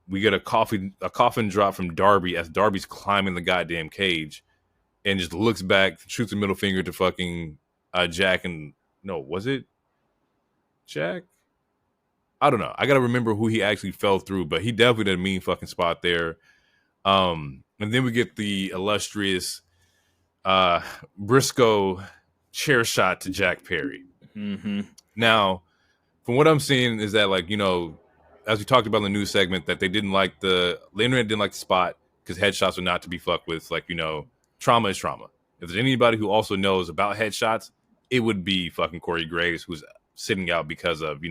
We get a coffin drop from Darby as Darby's climbing the goddamn cage, and just looks back, shoots a middle finger to fucking Jack. And no, was it Jack? I don't know. I gotta remember who he actually fell through, but he definitely did a mean fucking spot there. And then we get the illustrious Briscoe chair shot to Jack Perry. Mm-hmm. Now, from what I'm seeing is that, like, as we talked about in the news segment, that they didn't like the internet didn't like the spot because headshots are not to be fucked with. Like, trauma is trauma. If there's anybody who also knows about headshots, it would be fucking Corey Graves, who's sitting out because of,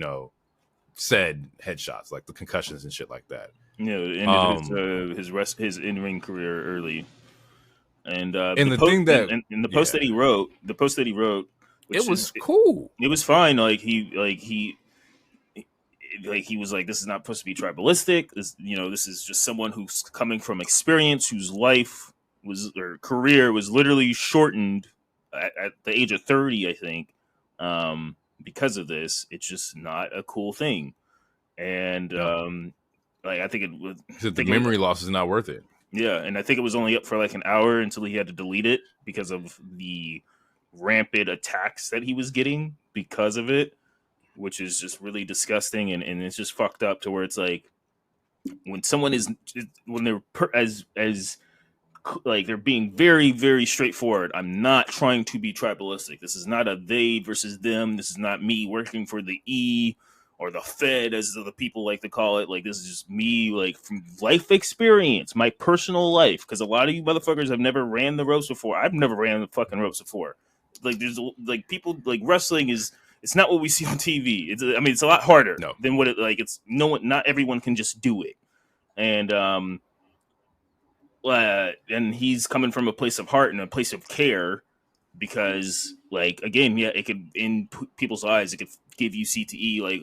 said headshots, like the concussions and shit like that. Yeah, ended his in-ring career early. And the post that he wrote, it was cool. It was fine. He was like, this is not supposed to be tribalistic. This is just someone who's coming from experience, whose life or career was literally shortened at the age of 30, I think. Because of this, it's just not a cool thing. And I think it was the memory loss is not worth it. Yeah, and I think it was only up for like an hour until he had to delete it because of the rampant attacks that he was getting because of it, which is just really disgusting, and it's just fucked up to where it's like when they're like they're being very, very straightforward. I'm not trying to be tribalistic. This is not a they versus them. This is not me working for the E or the Fed, as the people like to call it. Like, this is just me, like, from life experience, my personal life. Because a lot of you motherfuckers have never ran the ropes before. I've never ran the fucking ropes before. Like, there's like people like wrestling is. It's not what we see on TV. It's a lot harder than what it like. It's not everyone can just do it, and he's coming from a place of heart and a place of care, because, like, again, yeah, it could, in people's eyes, it could give you CTE. Like,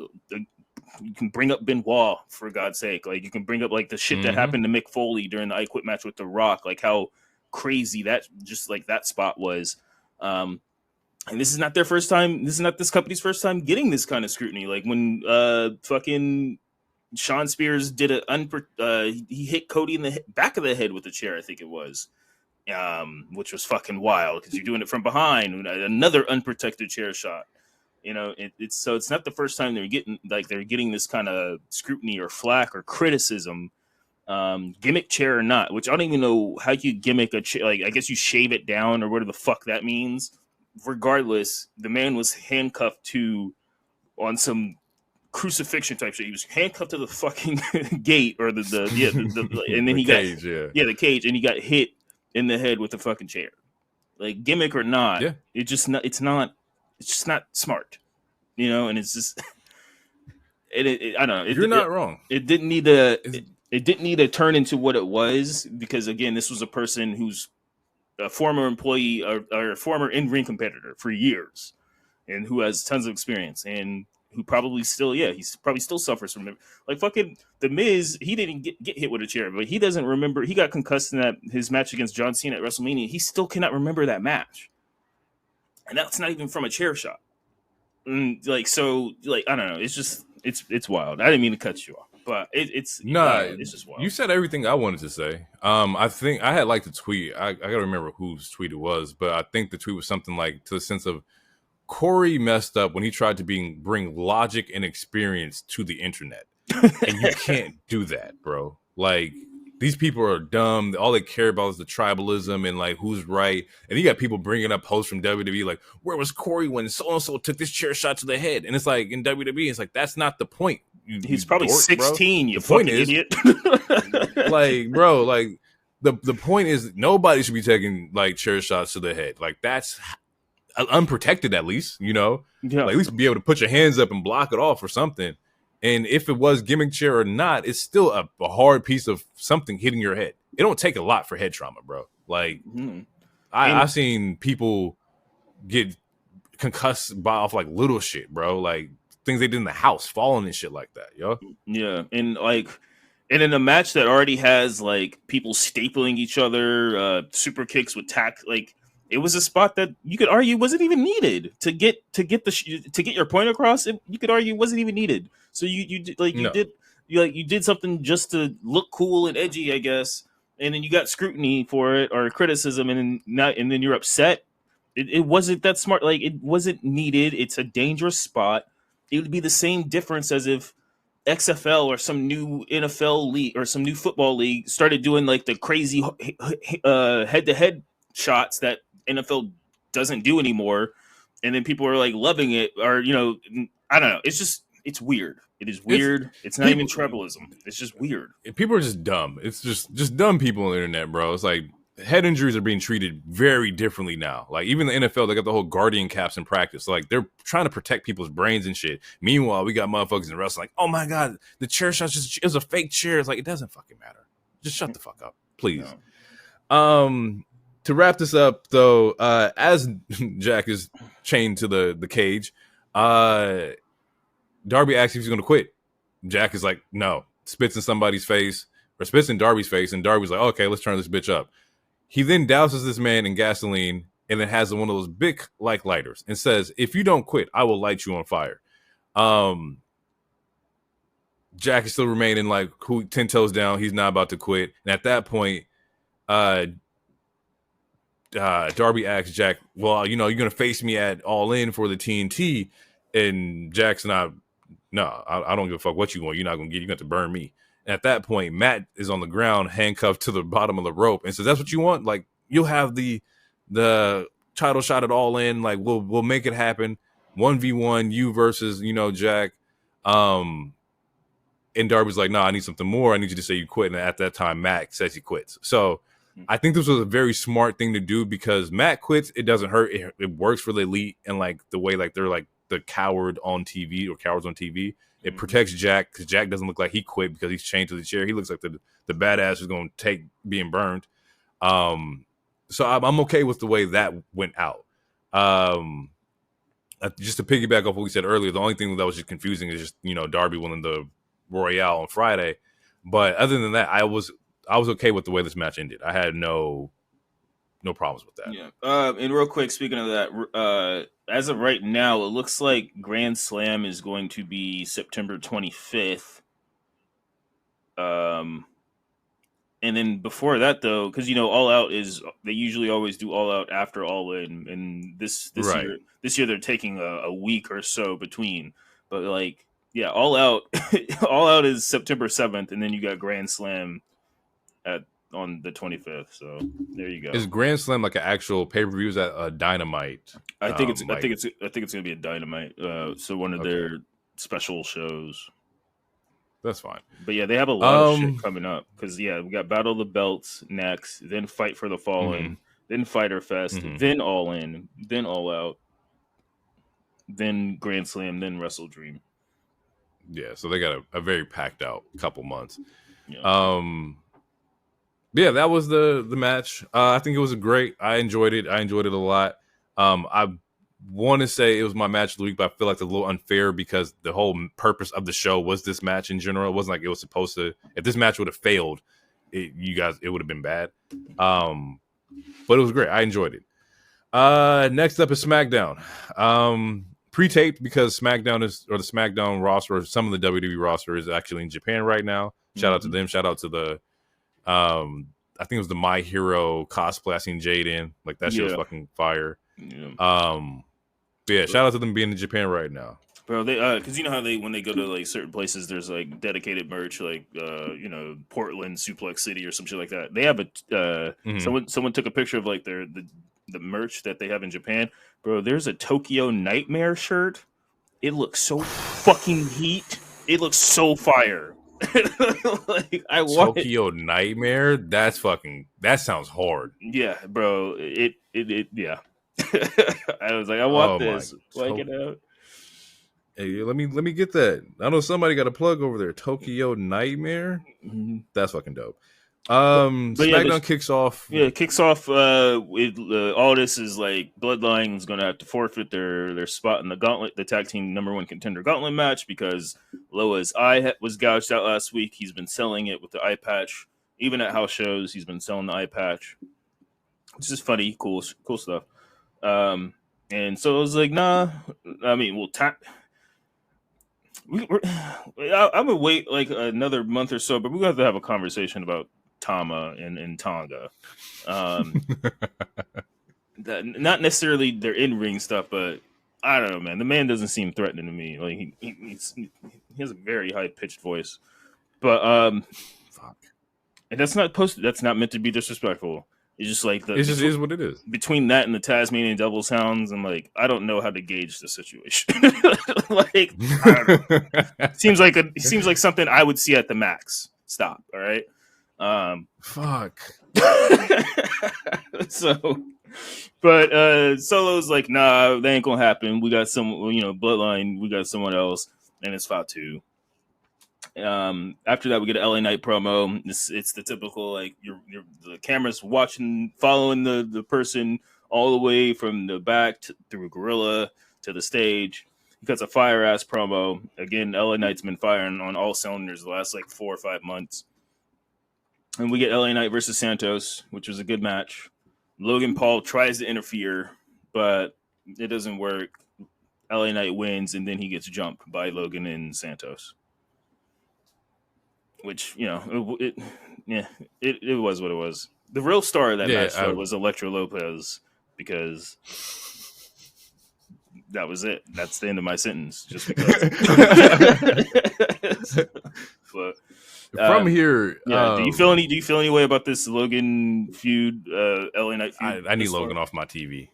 you can bring up Benoit, for God's sake. Like, you can bring up like the shit that happened to Mick Foley during the I Quit match with The Rock. Like, how crazy that spot was. And this is not their first time. This is not this company's first time getting this kind of scrutiny. Like when fucking Sean Spears did he hit Cody in the back of the head with a chair, I think it was, which was fucking wild because you're doing it from behind. Another unprotected chair shot. It's not the first time they're getting this kind of scrutiny or flack or criticism, gimmick chair or not. Which I don't even know how you gimmick a chair. Like, I guess you shave it down or whatever the fuck that means. Regardless, the man was handcuffed on some crucifixion type shit. He was handcuffed to the fucking gate or the and then he got cage, the cage, and he got hit in the head with the fucking chair. Like, gimmick or not, it's just not smart, and it's just I don't know. You're not wrong. It didn't need to turn into what it was, because again, this was a person who's a former employee or a former in-ring competitor for years, and who has tons of experience, and who probably still, he's probably still suffers from it. Like fucking The Miz, he didn't get hit with a chair, but he doesn't remember. He got concussed in his match against John Cena at WrestleMania. He still cannot remember that match, and that's not even from a chair shot. And I don't know. It's just it's wild. I didn't mean to cut you off. But it's just wild. You said everything I wanted to say. I think I had liked the tweet. I gotta remember whose tweet it was, but I think the tweet was something like to the sense of Corey messed up when he tried to bring logic and experience to the internet, and you can't do that, bro. Like, these people are dumb. All they care about is the tribalism and like who's right. And you got people bringing up posts from WWE like, where was Corey when so and so took this chair shot to the head? And it's like, in WWE, it's like, that's not the point. He's probably dork, 16, bro. You fucking idiot. Like, bro, like the point is nobody should be taking like chair shots to the head. Like, that's unprotected at least, you know, Yeah. like, at least be able to put your hands up and block it off or something. And if it was gimmick chair or not, it's still a hard piece of something hitting your head. It don't take a lot for head trauma, bro. Like, I've seen people get concussed off like little shit, bro. Like things they did in the house, falling and shit like that, yo. Yeah, and in a match that already has like people stapling each other, super kicks with tack, like it was a spot that you could argue wasn't even needed to get your point across. You could argue wasn't even needed. So you did something just to look cool and edgy, I guess, and then you got scrutiny for it or criticism, and then you're upset. It wasn't that smart. Like, it wasn't needed. It's a dangerous spot. It would be the same difference as if XFL or some new NFL league or some new football league started doing like the crazy head-to-head shots that NFL doesn't do anymore, and then people are like loving it, or I don't know. It's weird. It is weird. It's not even tribalism. It's just weird. People are just dumb. It's just dumb people on the internet, bro. It's like head injuries are being treated very differently now. Like even the NFL, they got the whole guardian caps in practice. Like they're trying to protect people's brains and shit. Meanwhile, we got motherfuckers in wrestling like, oh my god, the chair shot it was a fake chair. It's like, it doesn't fucking matter. Just shut the fuck up, please. No. To wrap this up though, as Jack is chained to the cage, Darby asks if he's going to quit. Jack is like, no. Spits in somebody's face, or spits in Darby's face, and Darby's like, okay, let's turn this bitch up. He then douses this man in gasoline and then has one of those big like lighters and says, if you don't quit, I will light you on fire. Jack is still remaining like 10 toes down. He's not about to quit. And at that point, Darby asks Jack, well, you're going to face me at All In for the TNT. And Jack's not, no, I don't give a fuck what you want. You're not going to get, you're going to have to burn me. And at that point, Matt is on the ground, handcuffed to the bottom of the rope, and says, that's what you want? Like, you'll have the title shot at All In. Like, we'll make it happen. 1v1, you versus, Jack. And Darby's like, no, I need something more. I need you to say you quit. And at that time, Matt says he quits. So I think this was a very smart thing to do because Matt quits. It doesn't hurt. It works for the elite and like the way like they're like the coward on TV or cowards on TV. It protects Jack because Jack doesn't look like he quit because he's chained to the chair. He looks like the badass who's going to take being burned. So I'm okay with the way that went out. Just to piggyback off what we said earlier, the only thing that was just confusing is just, Darby winning the Royale on Friday. But other than that, I was okay with the way this match ended. I had no problems with that. Yeah. And real quick, speaking of that, as of right now, it looks like Grand Slam is going to be September 25th. And then before that, though, because All Out they usually always do All Out after All In, and this year they're taking a week or so between. But like, yeah, All Out, All Out is September 7th, and then you got Grand Slam on the 25th. So there you go. Is Grand Slam like an actual pay-per-view? Is that a Dynamite? I think it's gonna be a Dynamite. So one of their special shows. That's fine. But yeah, they have a lot of shit coming up because we got Battle of the Belts next, then Fight for the Fallen, then Fyter Fest, then All In, then All Out, then Grand Slam, then Wrestle Dream. Yeah, so they got a very packed out couple months. Yeah. Yeah, that was the match. I think it was great. I enjoyed it. I enjoyed it a lot. I want to say it was my match of the week, but I feel like it's a little unfair because the whole purpose of the show was this match in general. It wasn't like it was supposed to. If this match would have failed, it would have been bad. But it was great. I enjoyed it. Next up is SmackDown. Pre-taped because SmackDown the SmackDown roster or some of the WWE roster is actually in Japan right now. Shout out to them. Shout out to the I think it was the My Hero cosplay. I seen Jade in. Like that shit was fucking fire. Yeah. Shout out to them being in Japan right now. Bro, they because how they when they go to like certain places, there's like dedicated merch, like Portland, Suplex City, or some shit like that. They have someone took a picture of like the merch that they have in Japan. Bro, there's a Tokyo Nightmare shirt. It looks so fucking heat. It looks so fire. Like I want Tokyo Nightmare. That sounds hard. Yeah, bro. It yeah. I was like, I want this. Like it out. Hey, let me get that. I know somebody got a plug over there. Tokyo Nightmare. Mm-hmm. That's fucking dope. Smackdown kicks off. Yeah, kicks off with all this is like Bloodline is going to have to forfeit their spot in the gauntlet, the tag team #1 contender gauntlet match, because Loa's eye was gouged out last week. He's been selling it with the eye patch, even at house shows. He's been selling the eye patch. It's just funny, cool stuff. And so I was like, nah. I mean, we'll I'm gonna wait like another month or so, but we're gonna have to have a conversation about Tama and Tonga. Not necessarily their in-ring stuff, but I don't know, man. The man doesn't seem threatening to me. Like he has a very high-pitched voice, but fuck. And that's not meant to be disrespectful. It's just like it just is what it is. Between that and the Tasmanian Devil sounds, I'm like, I don't know how to gauge the situation. Like, I don't know. Seems like something I would see at the Max. Stop. All right. Fuck. So, but Solo's like, nah, that ain't gonna happen. We got some, Bloodline. We got someone else, and it's Fatu. After that, we get an LA Knight promo. It's the typical, like, the camera's watching, following the person all the way from the back through Gorilla to the stage. He cuts a fire ass promo. Again, LA Knight's been firing on all cylinders the last like 4 or 5 months. And we get LA Knight versus Santos, which was a good match. Logan Paul tries to interfere, but it doesn't work. LA Knight wins, and then he gets jumped by Logan and Santos. Which, it was what it was. The real star of that match was Elektra Lopez, because that was it. That's the end of my sentence. Just because. But, from here, do you feel any way about this Logan feud, LA Knight feud? I need Logan off my TV.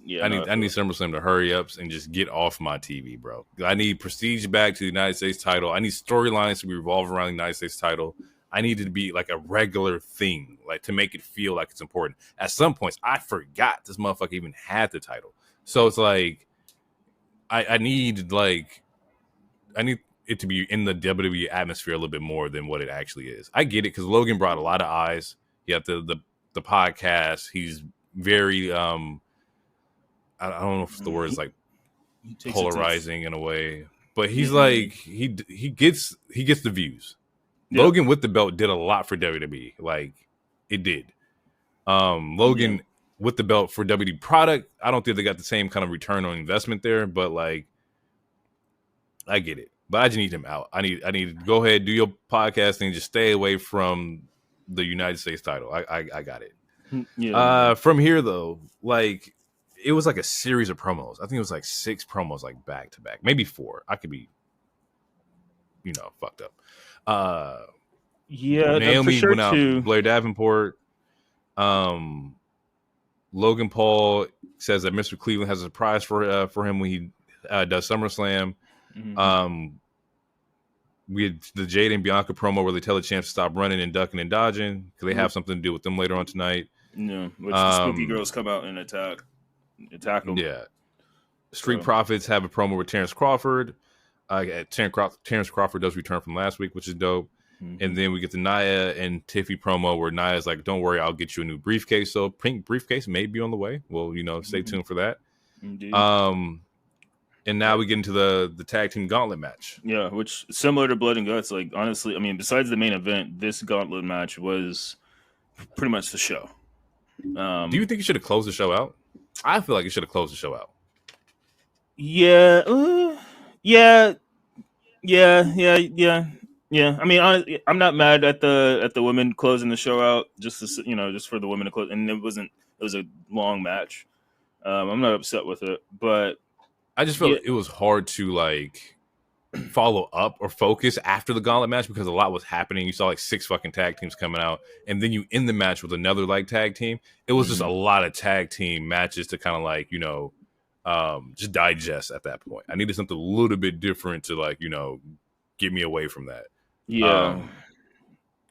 Yeah, I need SummerSlam to hurry up and just get off my TV, bro. I need prestige back to the United States title. I need storylines to be revolved around the United States title. I need it to be like a regular thing, like to make it feel like it's important. At some points, I forgot this motherfucker even had the title. So it's like I need it to be in the WWE atmosphere a little bit more than what it actually is. I get it because Logan brought a lot of eyes. He had the podcast. He's very I don't know if the word is like polarizing in a way, but he's like he gets the views. Yeah. Logan with the belt did a lot for WWE, like it did. Logan with the belt for WWE product, I don't think they got the same kind of return on investment there, but like I get it. But I just need him out. I need to go ahead, do your podcast thing, just stay away from the United States title. I got it. Yeah. From here though, like it was like a series of promos. I think it was like 6 promos, like back to back, maybe 4. I could be, fucked up. Naomi went out. Too. Blair Davenport. Logan Paul says that Mr. Cleveland has a surprise for him when he does SummerSlam. Mm-hmm. We had the Jade and Bianca promo where they tell the champs to stop running and ducking and dodging because they have something to do with them later on tonight. Yeah, which the Spooky Girls come out and attack them. Yeah. Street Profits have a promo with Terrence Crawford. Terrence Crawford does return from last week, which is dope. Mm-hmm. And then we get the Nia and Tiffy promo where Nia's like, don't worry, I'll get you a new briefcase. So pink briefcase may be on the way. Well, stay tuned for that. Indeed. And now we get into the tag team gauntlet match. Yeah, which similar to Blood and Guts, like honestly, I mean, besides the main event, this gauntlet match was pretty much the show. Do you think you should have closed the show out? I feel like you should have closed the show out. Yeah. I mean, I'm not mad at the women closing the show out. Just for the women to close, and it was a long match. I'm not upset with it, but I just felt it was hard to like follow up or focus after the gauntlet match because a lot was happening. You saw like 6 fucking tag teams coming out, and then you end the match with another like tag team. It was just a lot of tag team matches to kind of like just digest at that point. I needed something a little bit different to like get me away from that. Yeah,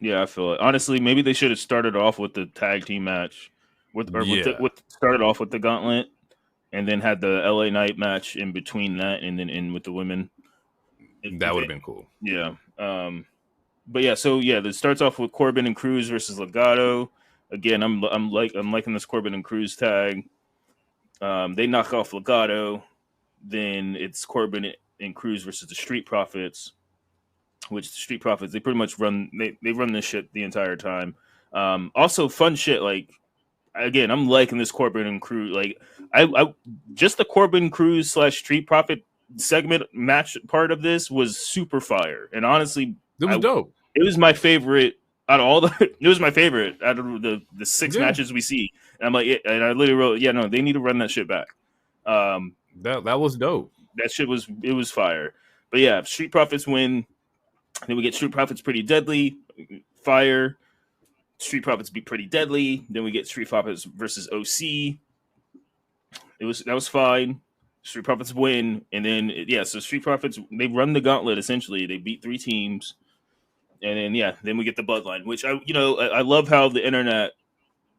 I feel it. Honestly, maybe they should have started off with the tag team match started off with the gauntlet, and then had the LA Knight match in between that, and then in with the women. That would have been cool. Yeah. But yeah, so yeah, this starts off with Corbin and Cruz versus Legado. Again, I'm liking this Corbin and Cruz tag. They knock off Legado. Then it's Corbin and Cruz versus the Street Profits, which the Street Profits, they pretty much run this shit the entire time. Also fun shit, like, again, I'm liking this Corbin and Cruz. Like, I just the Corbin Cruz / Street Profit segment match part of this was super fire. And honestly, it was dope. It was my favorite out of all the. It was my favorite out of the 6 matches we see. And I'm like, and I literally wrote, yeah, no, they need to run that shit back. That was dope. That shit was fire. But yeah, Street Profits win. Then we get Street Profits Pretty Deadly, fire. Street Profits be Pretty Deadly. Then we get Street Profits versus OC. That was fine. Street Profits win, and then so Street Profits, they run the gauntlet essentially. They beat 3 teams, and then then we get the Bloodline, which I love how the internet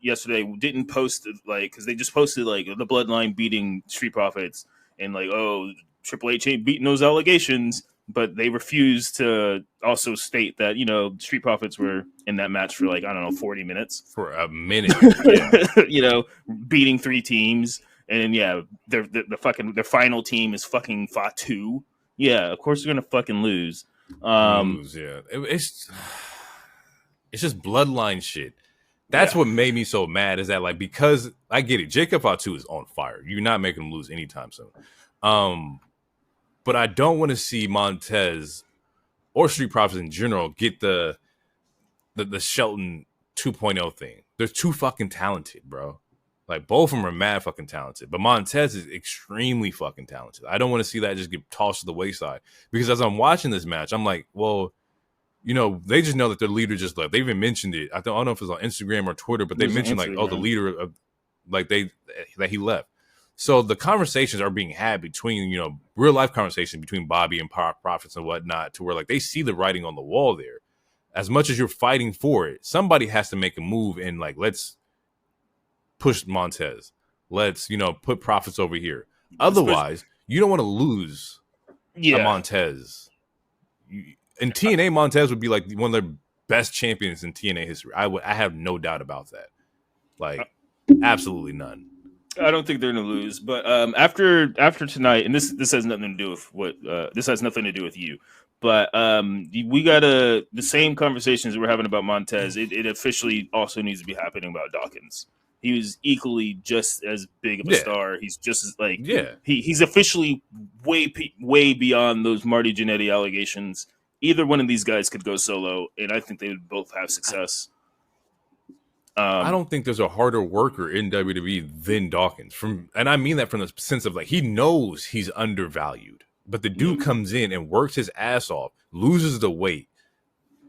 yesterday didn't post, like, because they just posted like the Bloodline beating Street Profits and like, oh, Triple H ain't beating those allegations, but they refused to also state that Street Profits were in that match for like, I don't know, 40 minutes for a minute, beating 3 teams. And their final team is fucking Fatu. Yeah, of course they're gonna fucking lose. It's just Bloodline shit. That's what made me so mad, is that, like, because I get it, Jacob Fatu is on fire. You're not making him lose anytime soon. But I don't want to see Montez or Street Profits in general get the Shelton 2.0 thing. They're too fucking talented, bro. Like, both of them are mad fucking talented. But Montez is extremely fucking talented. I don't want to see that just get tossed to the wayside. Because as I'm watching this match, I'm like, well, they just know that their leader just left. They even mentioned it. I don't know if it was on Instagram or Twitter, but they mentioned, like, the leader of, like, that he left. So the conversations are being had between, real life conversations between Bobby and Profits and whatnot, to where, like, they see the writing on the wall there. As much as you're fighting for it, somebody has to make a move and, like, let's push Montez. Let's, put Profits over here. Otherwise, you don't want to lose a Montez. In TNA, Montez would be like one of the best champions in TNA history. I have no doubt about that. Like, absolutely none. I don't think they're gonna lose. But after tonight, and this has nothing to do with this has nothing to do with you. But we got the same conversations we're having about Montez. It officially also needs to be happening about Dawkins. He was equally just as big of a star. He's just as, like, he's officially way beyond those Marty Jannetty allegations. Either one of these guys could go solo, and I think they would both have success. I don't think there's a harder worker in WWE than Dawkins. And I mean that from the sense of, like, he knows he's undervalued, but the dude comes in and works his ass off, loses the weight.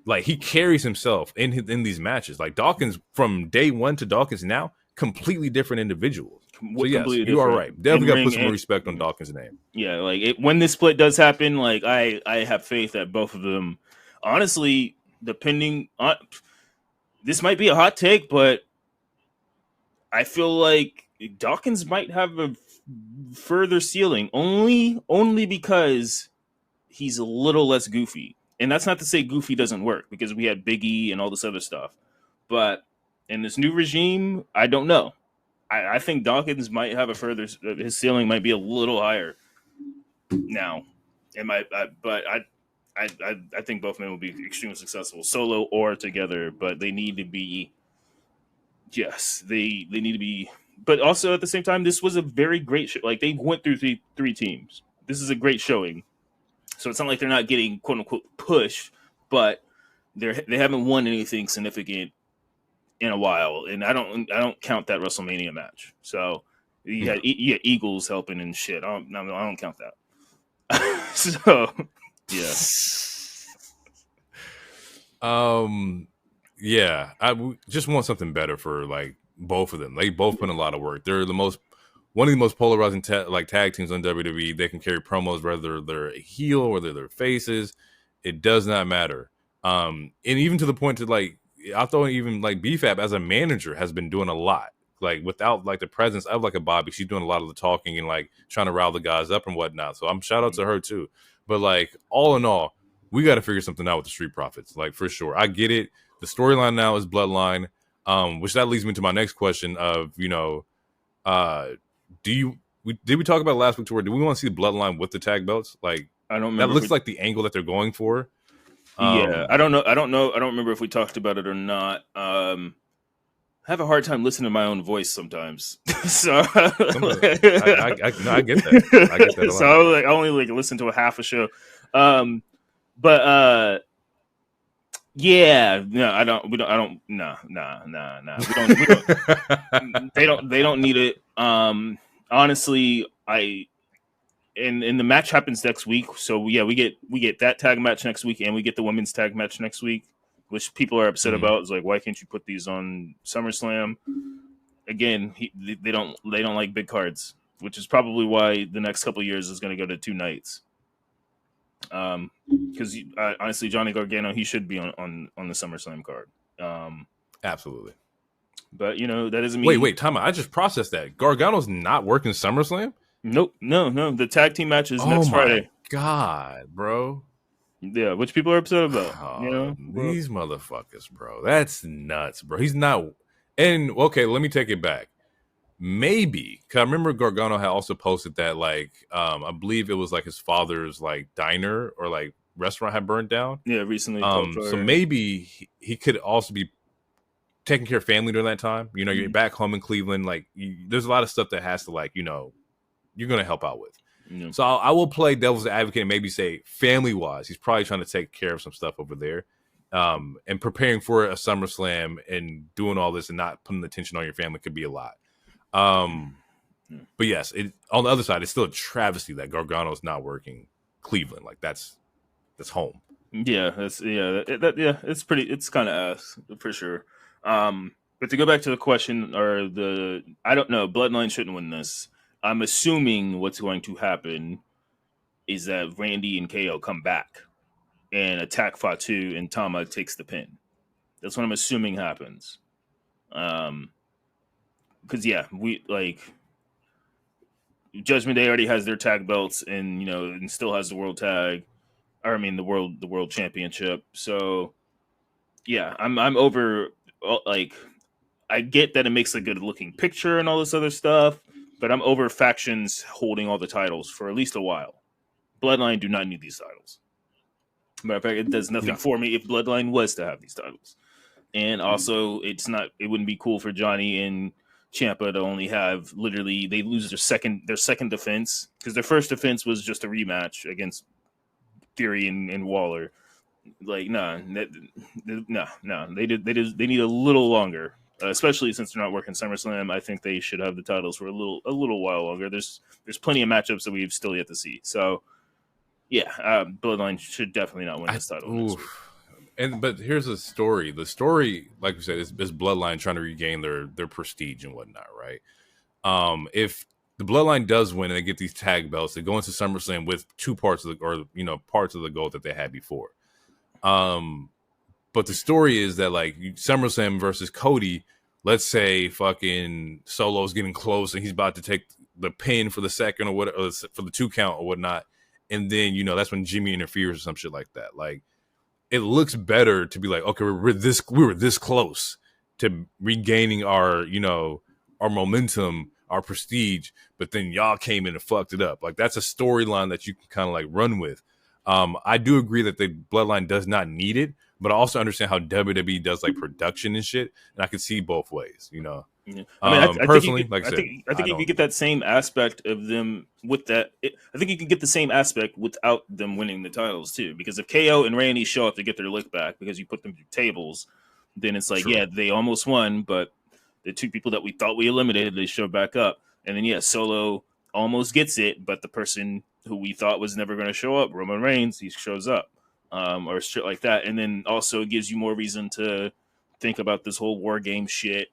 Like, he carries himself in these matches. Like, Dawkins, from day one to Dawkins now, completely different individuals. So yes, you are right. Definitely got to put some more respect on Dawkins' name. Yeah, like, when this split does happen, like, I have faith that both of them, honestly, depending on, this might be a hot take, but I feel like Dawkins might have a further ceiling, only because he's a little less goofy. And that's not to say goofy doesn't work, because we had Big E and all this other stuff. But in this new regime, I don't know. I think Dawkins might have his ceiling might be a little higher now. But I think both men will be extremely successful, solo or together. But they need to be, they need to be. But also at the same time, this was a very great show. Like, they went through three teams. This is a great showing. So it's not like they're not getting quote unquote pushed, but they haven't won anything significant in a while, and I don't count that WrestleMania match. So you had Eagles helping and shit. I don't count that. So I just want something better for, like, both of them. They both put in a lot of work. They're one of the most polarizing tag teams on WWE. They can carry promos whether they're a heel or whether they're faces. It does not matter. And even to the point to, like, I thought even, like, BFAB as a manager has been doing a lot like without like the presence of like a Bobby. She's doing a lot of the talking and like trying to rile the guys up and whatnot. So I'm shout out to her too. But like all in all, we got to figure something out with the Street Profits, like for sure. I get it. The storyline now is Bloodline, which that leads me to my next question of, you know, did we talk about last week to where do we want to see the Bloodline with the tag belts? Like, I don't remember. That looks like the angle that they're going for. Yeah, I don't know. I don't remember if we talked about it or not. I have a hard time listening to my own voice sometimes. So I get that. I get that a lot. So I only like listen to a half a show. Yeah, no, I don't. We don't. I don't. No. We don't. They don't need it. Honestly, and the match happens next week. So yeah, we get that tag match next week, and we get the women's tag match next week, which people are upset about. It's like, why can't you put these on SummerSlam? Again, they don't like big cards, which is probably why the next couple of years is going to go to 2 nights. Because honestly, Johnny Gargano, he should be on the SummerSlam card. Absolutely. But you know that doesn't mean. Wait, time out. I just processed that. Gargano's not working SummerSlam? Nope, no. The tag team match is next Friday. God, bro. Yeah, which people are upset about. You know, these motherfuckers, bro. That's nuts, bro. He's not. And okay, let me take it back. Maybe, cause I remember Gargano had also posted that, like, I believe it was like his father's like diner or like restaurant had burned down. Yeah, recently. So maybe he could also be taking care of family during that time. You know, you're back home in Cleveland. Like, there's a lot of stuff that has to, like, you know, you're gonna help out with. Yeah. So I will play devil's advocate and maybe say family wise, he's probably trying to take care of some stuff over there, and preparing for a SummerSlam and doing all this and not putting the attention on your family could be a lot. But yes, on the other side, it's still a travesty that Gargano is not working Cleveland. Like that's home. Yeah, it's kind of ass for sure. But to go back to the question I don't know, Bloodline shouldn't win this. I'm assuming what's going to happen is that Randy and KO come back and attack Fatu and Tama takes the pin. That's what I'm assuming happens. Because we like Judgment Day already has their tag belts, and you know, and still has the world tag, or I mean the world championship. So yeah, I'm over. Like, I get that it makes a good looking picture and all this other stuff, but I'm over factions holding all the titles for at least a while. Bloodline do not need these titles. Matter of fact, it does nothing for me if Bloodline was to have these titles. And also, it wouldn't be cool for Johnny and Ciampa to only have literally they lose their second defense, because their first defense was just a rematch against Theory and Waller. Like they need a little longer, especially since they're not working SummerSlam. I think they should have the titles for a little while longer. There's plenty of matchups that we've still yet to see. So yeah, Bloodline should definitely not win this title next week. But here's the story. The story, like we said, is Bloodline trying to regain their prestige and whatnot, right? If the Bloodline does win and they get these tag belts, they go into SummerSlam with parts of the gold that they had before. But the story is that like SummerSlam versus Cody, let's say fucking Solo's getting close and he's about to take the pin for the second or what, or for the 2 count or whatnot, and then that's when Jimmy interferes or some shit like that. Like, it looks better to be like, okay, we were this close to regaining our momentum, our prestige, but then y'all came in and fucked it up. Like, that's a storyline that you can kind of like run with. I do agree that the Bloodline does not need it, but I also understand how WWE does like production and shit, and I can see both ways, Yeah. I mean, personally, I think you could get that same aspect of them with that. I think you could get the same aspect without them winning the titles too, because if KO and Randy show up to get their lick back because you put them through tables, then it's like, true. Yeah, they almost won, but the 2 people that we thought we eliminated, they show back up, and then Solo almost gets it, but the person who we thought was never going to show up, Roman Reigns, he shows up, or shit like that, and then also it gives you more reason to think about this whole war game shit.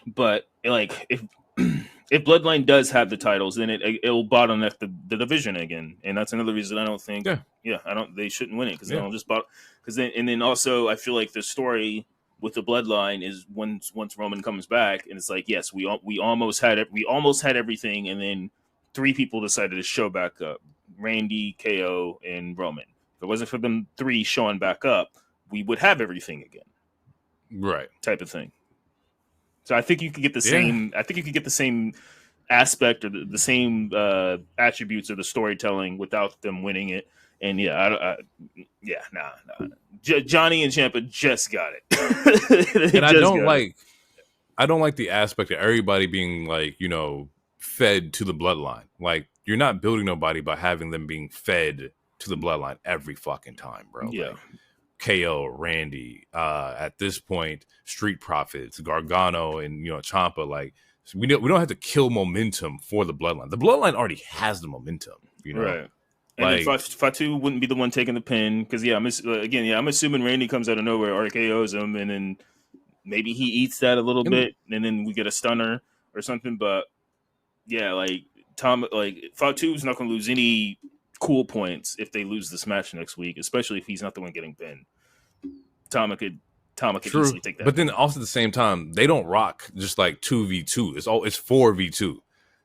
But like, if Bloodline does have the titles, then it'll bottleneck the division again, and that's another reason I don't think. They shouldn't win it, because they'll just and then also I feel like the story with the bloodline is once Roman comes back, and it's like, yes, we almost had everything, and then 3 people decided to show back up: Randy, KO, and Roman. If it wasn't for them 3 showing back up, we would have everything again, right? Type of thing. So I think you could get the same. I think you could get the same aspect or the same attributes of the storytelling without them winning it. And nah. Johnny and Ciampa just got it. And I don't like the aspect of everybody being like, fed to the bloodline. Like, you're not building nobody by having them being fed to the bloodline every fucking time, bro. Yeah. Like, KO, Randy, at this point, Street Profits, Gargano, and Ciampa. Like, we don't have to kill momentum for the bloodline. The bloodline already has the momentum, right? And like, Fatu wouldn't be the one taking the pin because I'm assuming Randy comes out of nowhere, RKO's him, and then maybe he eats that a little bit, and then we get a stunner or something. But yeah, like Fatu's not going to lose any cool points if they lose this match next week, especially if he's not the one getting pinned. Tama could easily take that. But then also at the same time, they don't rock just like 2v2. It's 4v2.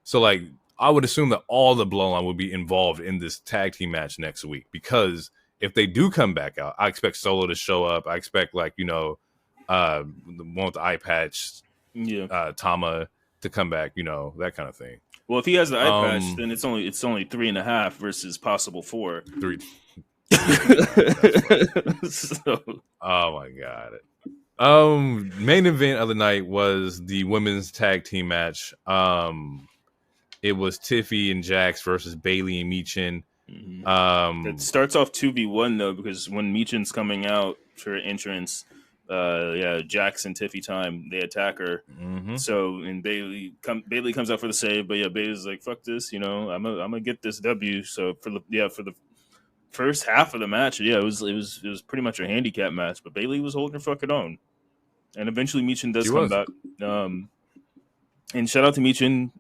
So like I would assume that all the bloodline would be involved in this tag team match next week, because if they do come back out, I expect Solo to show up. I expect the one with the eye patch, Tama to come back, that kind of thing. Well, if he has the eye patch, then it's only 3.5 versus possible 4. 3. So. Oh my god. Main event of the night was the women's tag team match. It was Tiffy and Jax versus Bayley and Michin. Mm-hmm. It starts off 2v1 though, because when Michin's coming out for entrance, Jax and Tiffy time, they attack her. Mm-hmm. So and Bayley comes out for the save, but Bayley's like, fuck this, I'm gonna get this W. So for the first half of the match, it was pretty much a handicap match, but Bayley was holding her fucking own. And eventually Michin does come back. And shout out to Michin.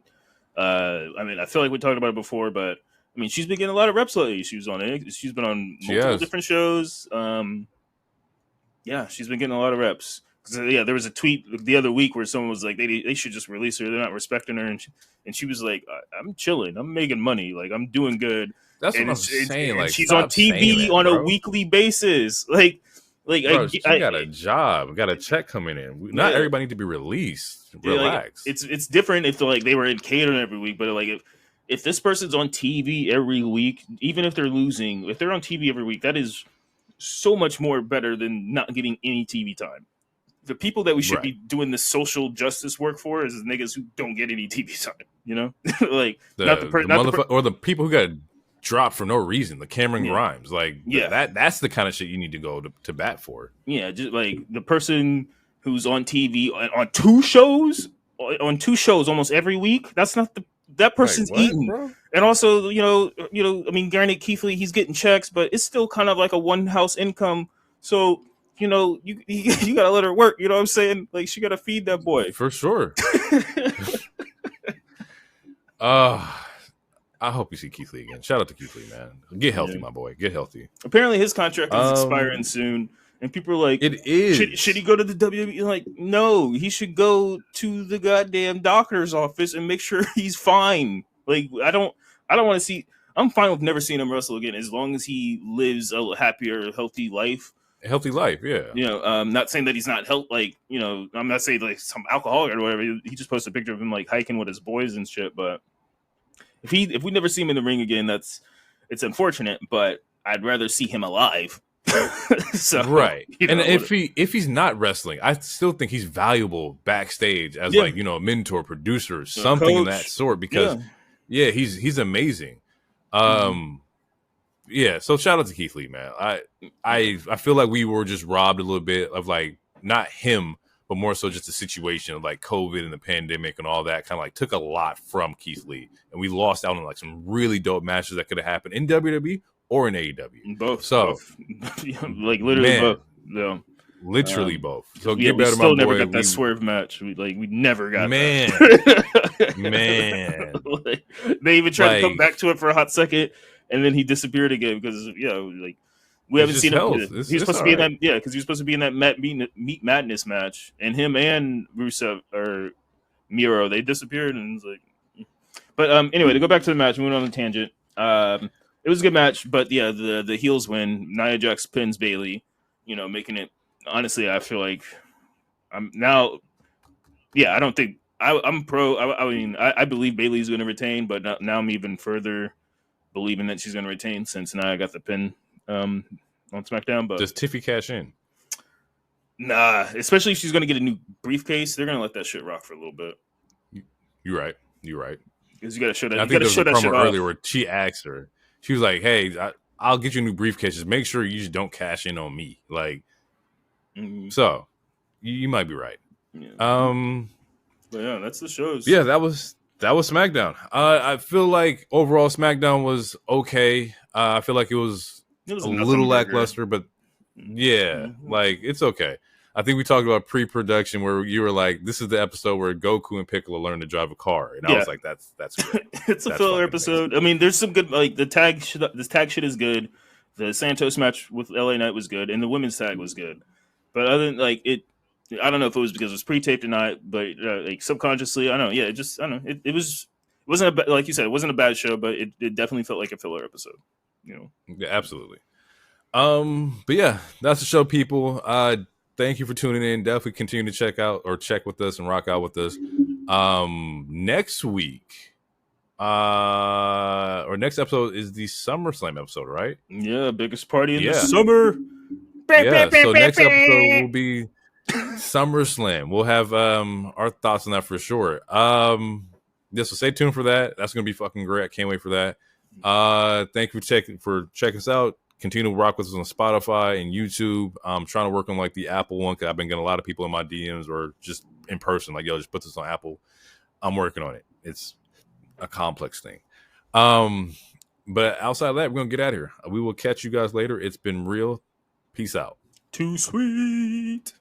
I feel like we talked about it before, but she's been getting a lot of reps lately. She's been on multiple different shows. She's been getting a lot of reps. There was a tweet the other week where someone was like, they should just release her. They're not respecting her, and she was like, I'm chilling. I'm making money. Like, I'm doing good. That's what I'm saying. Like, she's on TV on a weekly basis. Bro, she got a job, got a check coming in. Not everybody need to be released. Relax. It's different if they were in catering every week, but if this person's on TV every week, even if they're losing, if they're on TV every week, that is so much more better than not getting any TV time. The people that we should be doing this social justice work for is the niggas who don't get any TV time. Or the people who got dropped for no reason. The Cameron Grimes, that's the kind of shit you need to go to bat for. Yeah, just like the person who's on TV on 2 shows almost every week. That's not that person's eating. Bro? And also, granted, Keith Lee, he's getting checks, but it's still kind of like a one house income. So, you gotta let her work. You know what I'm saying? Like, she gotta feed that boy for sure. I hope you see Keith Lee again. Shout out to Keith Lee, man. Get healthy, my boy. Get healthy. Apparently, his contract is expiring soon. And people are like, it is. Should he go to the WWE? Like, no, he should go to the goddamn doctor's office and make sure he's fine. Like, I don't want to see. I'm fine with never seeing him wrestle again as long as he lives a happier, healthy life. A healthy life, yeah. I'm not saying that he's not I'm not saying like some alcoholic or whatever. He just posted a picture of him like hiking with his boys and shit. But if we never see him in the ring again, it's unfortunate. But I'd rather see him alive. So, right. And if he's not wrestling, I still think he's valuable backstage as a mentor, producer, something in that sort, because he's amazing. So shout out to Keith Lee, man. I feel like we were just robbed a little bit of like not him, but more so just the situation of like COVID and the pandemic and all that kind of like took a lot from Keith Lee, and we lost out on like some really dope matches that could have happened in WWE or in AEW. Both. Like literally man, both. Yeah. Literally both. So get better, my boy. We still never got that Swerve match. We never got that. Man. They even tried to come back to it for a hot second, and then he disappeared again because We haven't seen him. He's He was supposed to be in that. Yeah, because he was supposed to be in that Meat Madness match, and him and Rusev or Miro, they disappeared, and it's like. But anyway, to go back to the match, moving on the tangent. It was a good match, but yeah, the heels win. Nia Jax pins Bayley, making it. Honestly, I feel like I'm now. Yeah, I don't think I'm pro. I mean, I believe Bayley's going to retain, but now I'm even further believing that she's going to retain since Nia got the pin on SmackDown. But does Tiffy cash in? Nah, especially if she's going to get a new briefcase. They're going to let that shit rock for a little bit. You're right. Because you got to show that. I think there was a promo earlier where she asked her. She was like, "Hey, I'll get you a new briefcase. Just make sure you just don't cash in on me." Like, so you might be right. Yeah. But yeah, that's the shows. Yeah, that was SmackDown. I feel like overall SmackDown was okay. I feel like it was a little lackluster, but yeah, like it's okay. I think we talked about pre-production where you were like, "This is the episode where Goku and Piccolo learn to drive a car," and I was like, "That's good." It's a filler episode. Amazing. I mean, there's some good like the tag. This tag shit is good. The Santos match with LA Knight was good, and the women's tag was good. But other than like it, I don't know if it was because it was pre-taped or not. But like subconsciously, I don't know. Yeah, I don't know. It wasn't like you said, it wasn't a bad show, but it definitely felt like a filler episode. Yeah, absolutely. But yeah, that's the show, people. Thank you for tuning in. Definitely continue to check with us and rock out with us. Next week, or next episode is the SummerSlam episode, right? Yeah, biggest party in the summer. Yeah, so next episode will be SummerSlam. We'll have our thoughts on that for sure. So stay tuned for that. That's gonna be fucking great. I can't wait for that. Thank you for checking us out. Continue to rock with us on Spotify and YouTube. I'm trying to work on like the Apple one because I've been getting a lot of people in my DMs or just in person, like, "Yo, just put this on Apple." I'm working on it. It's a complex thing. But outside of that, we're gonna get out of here. We will catch you guys later. It's been real. Peace out. Too sweet.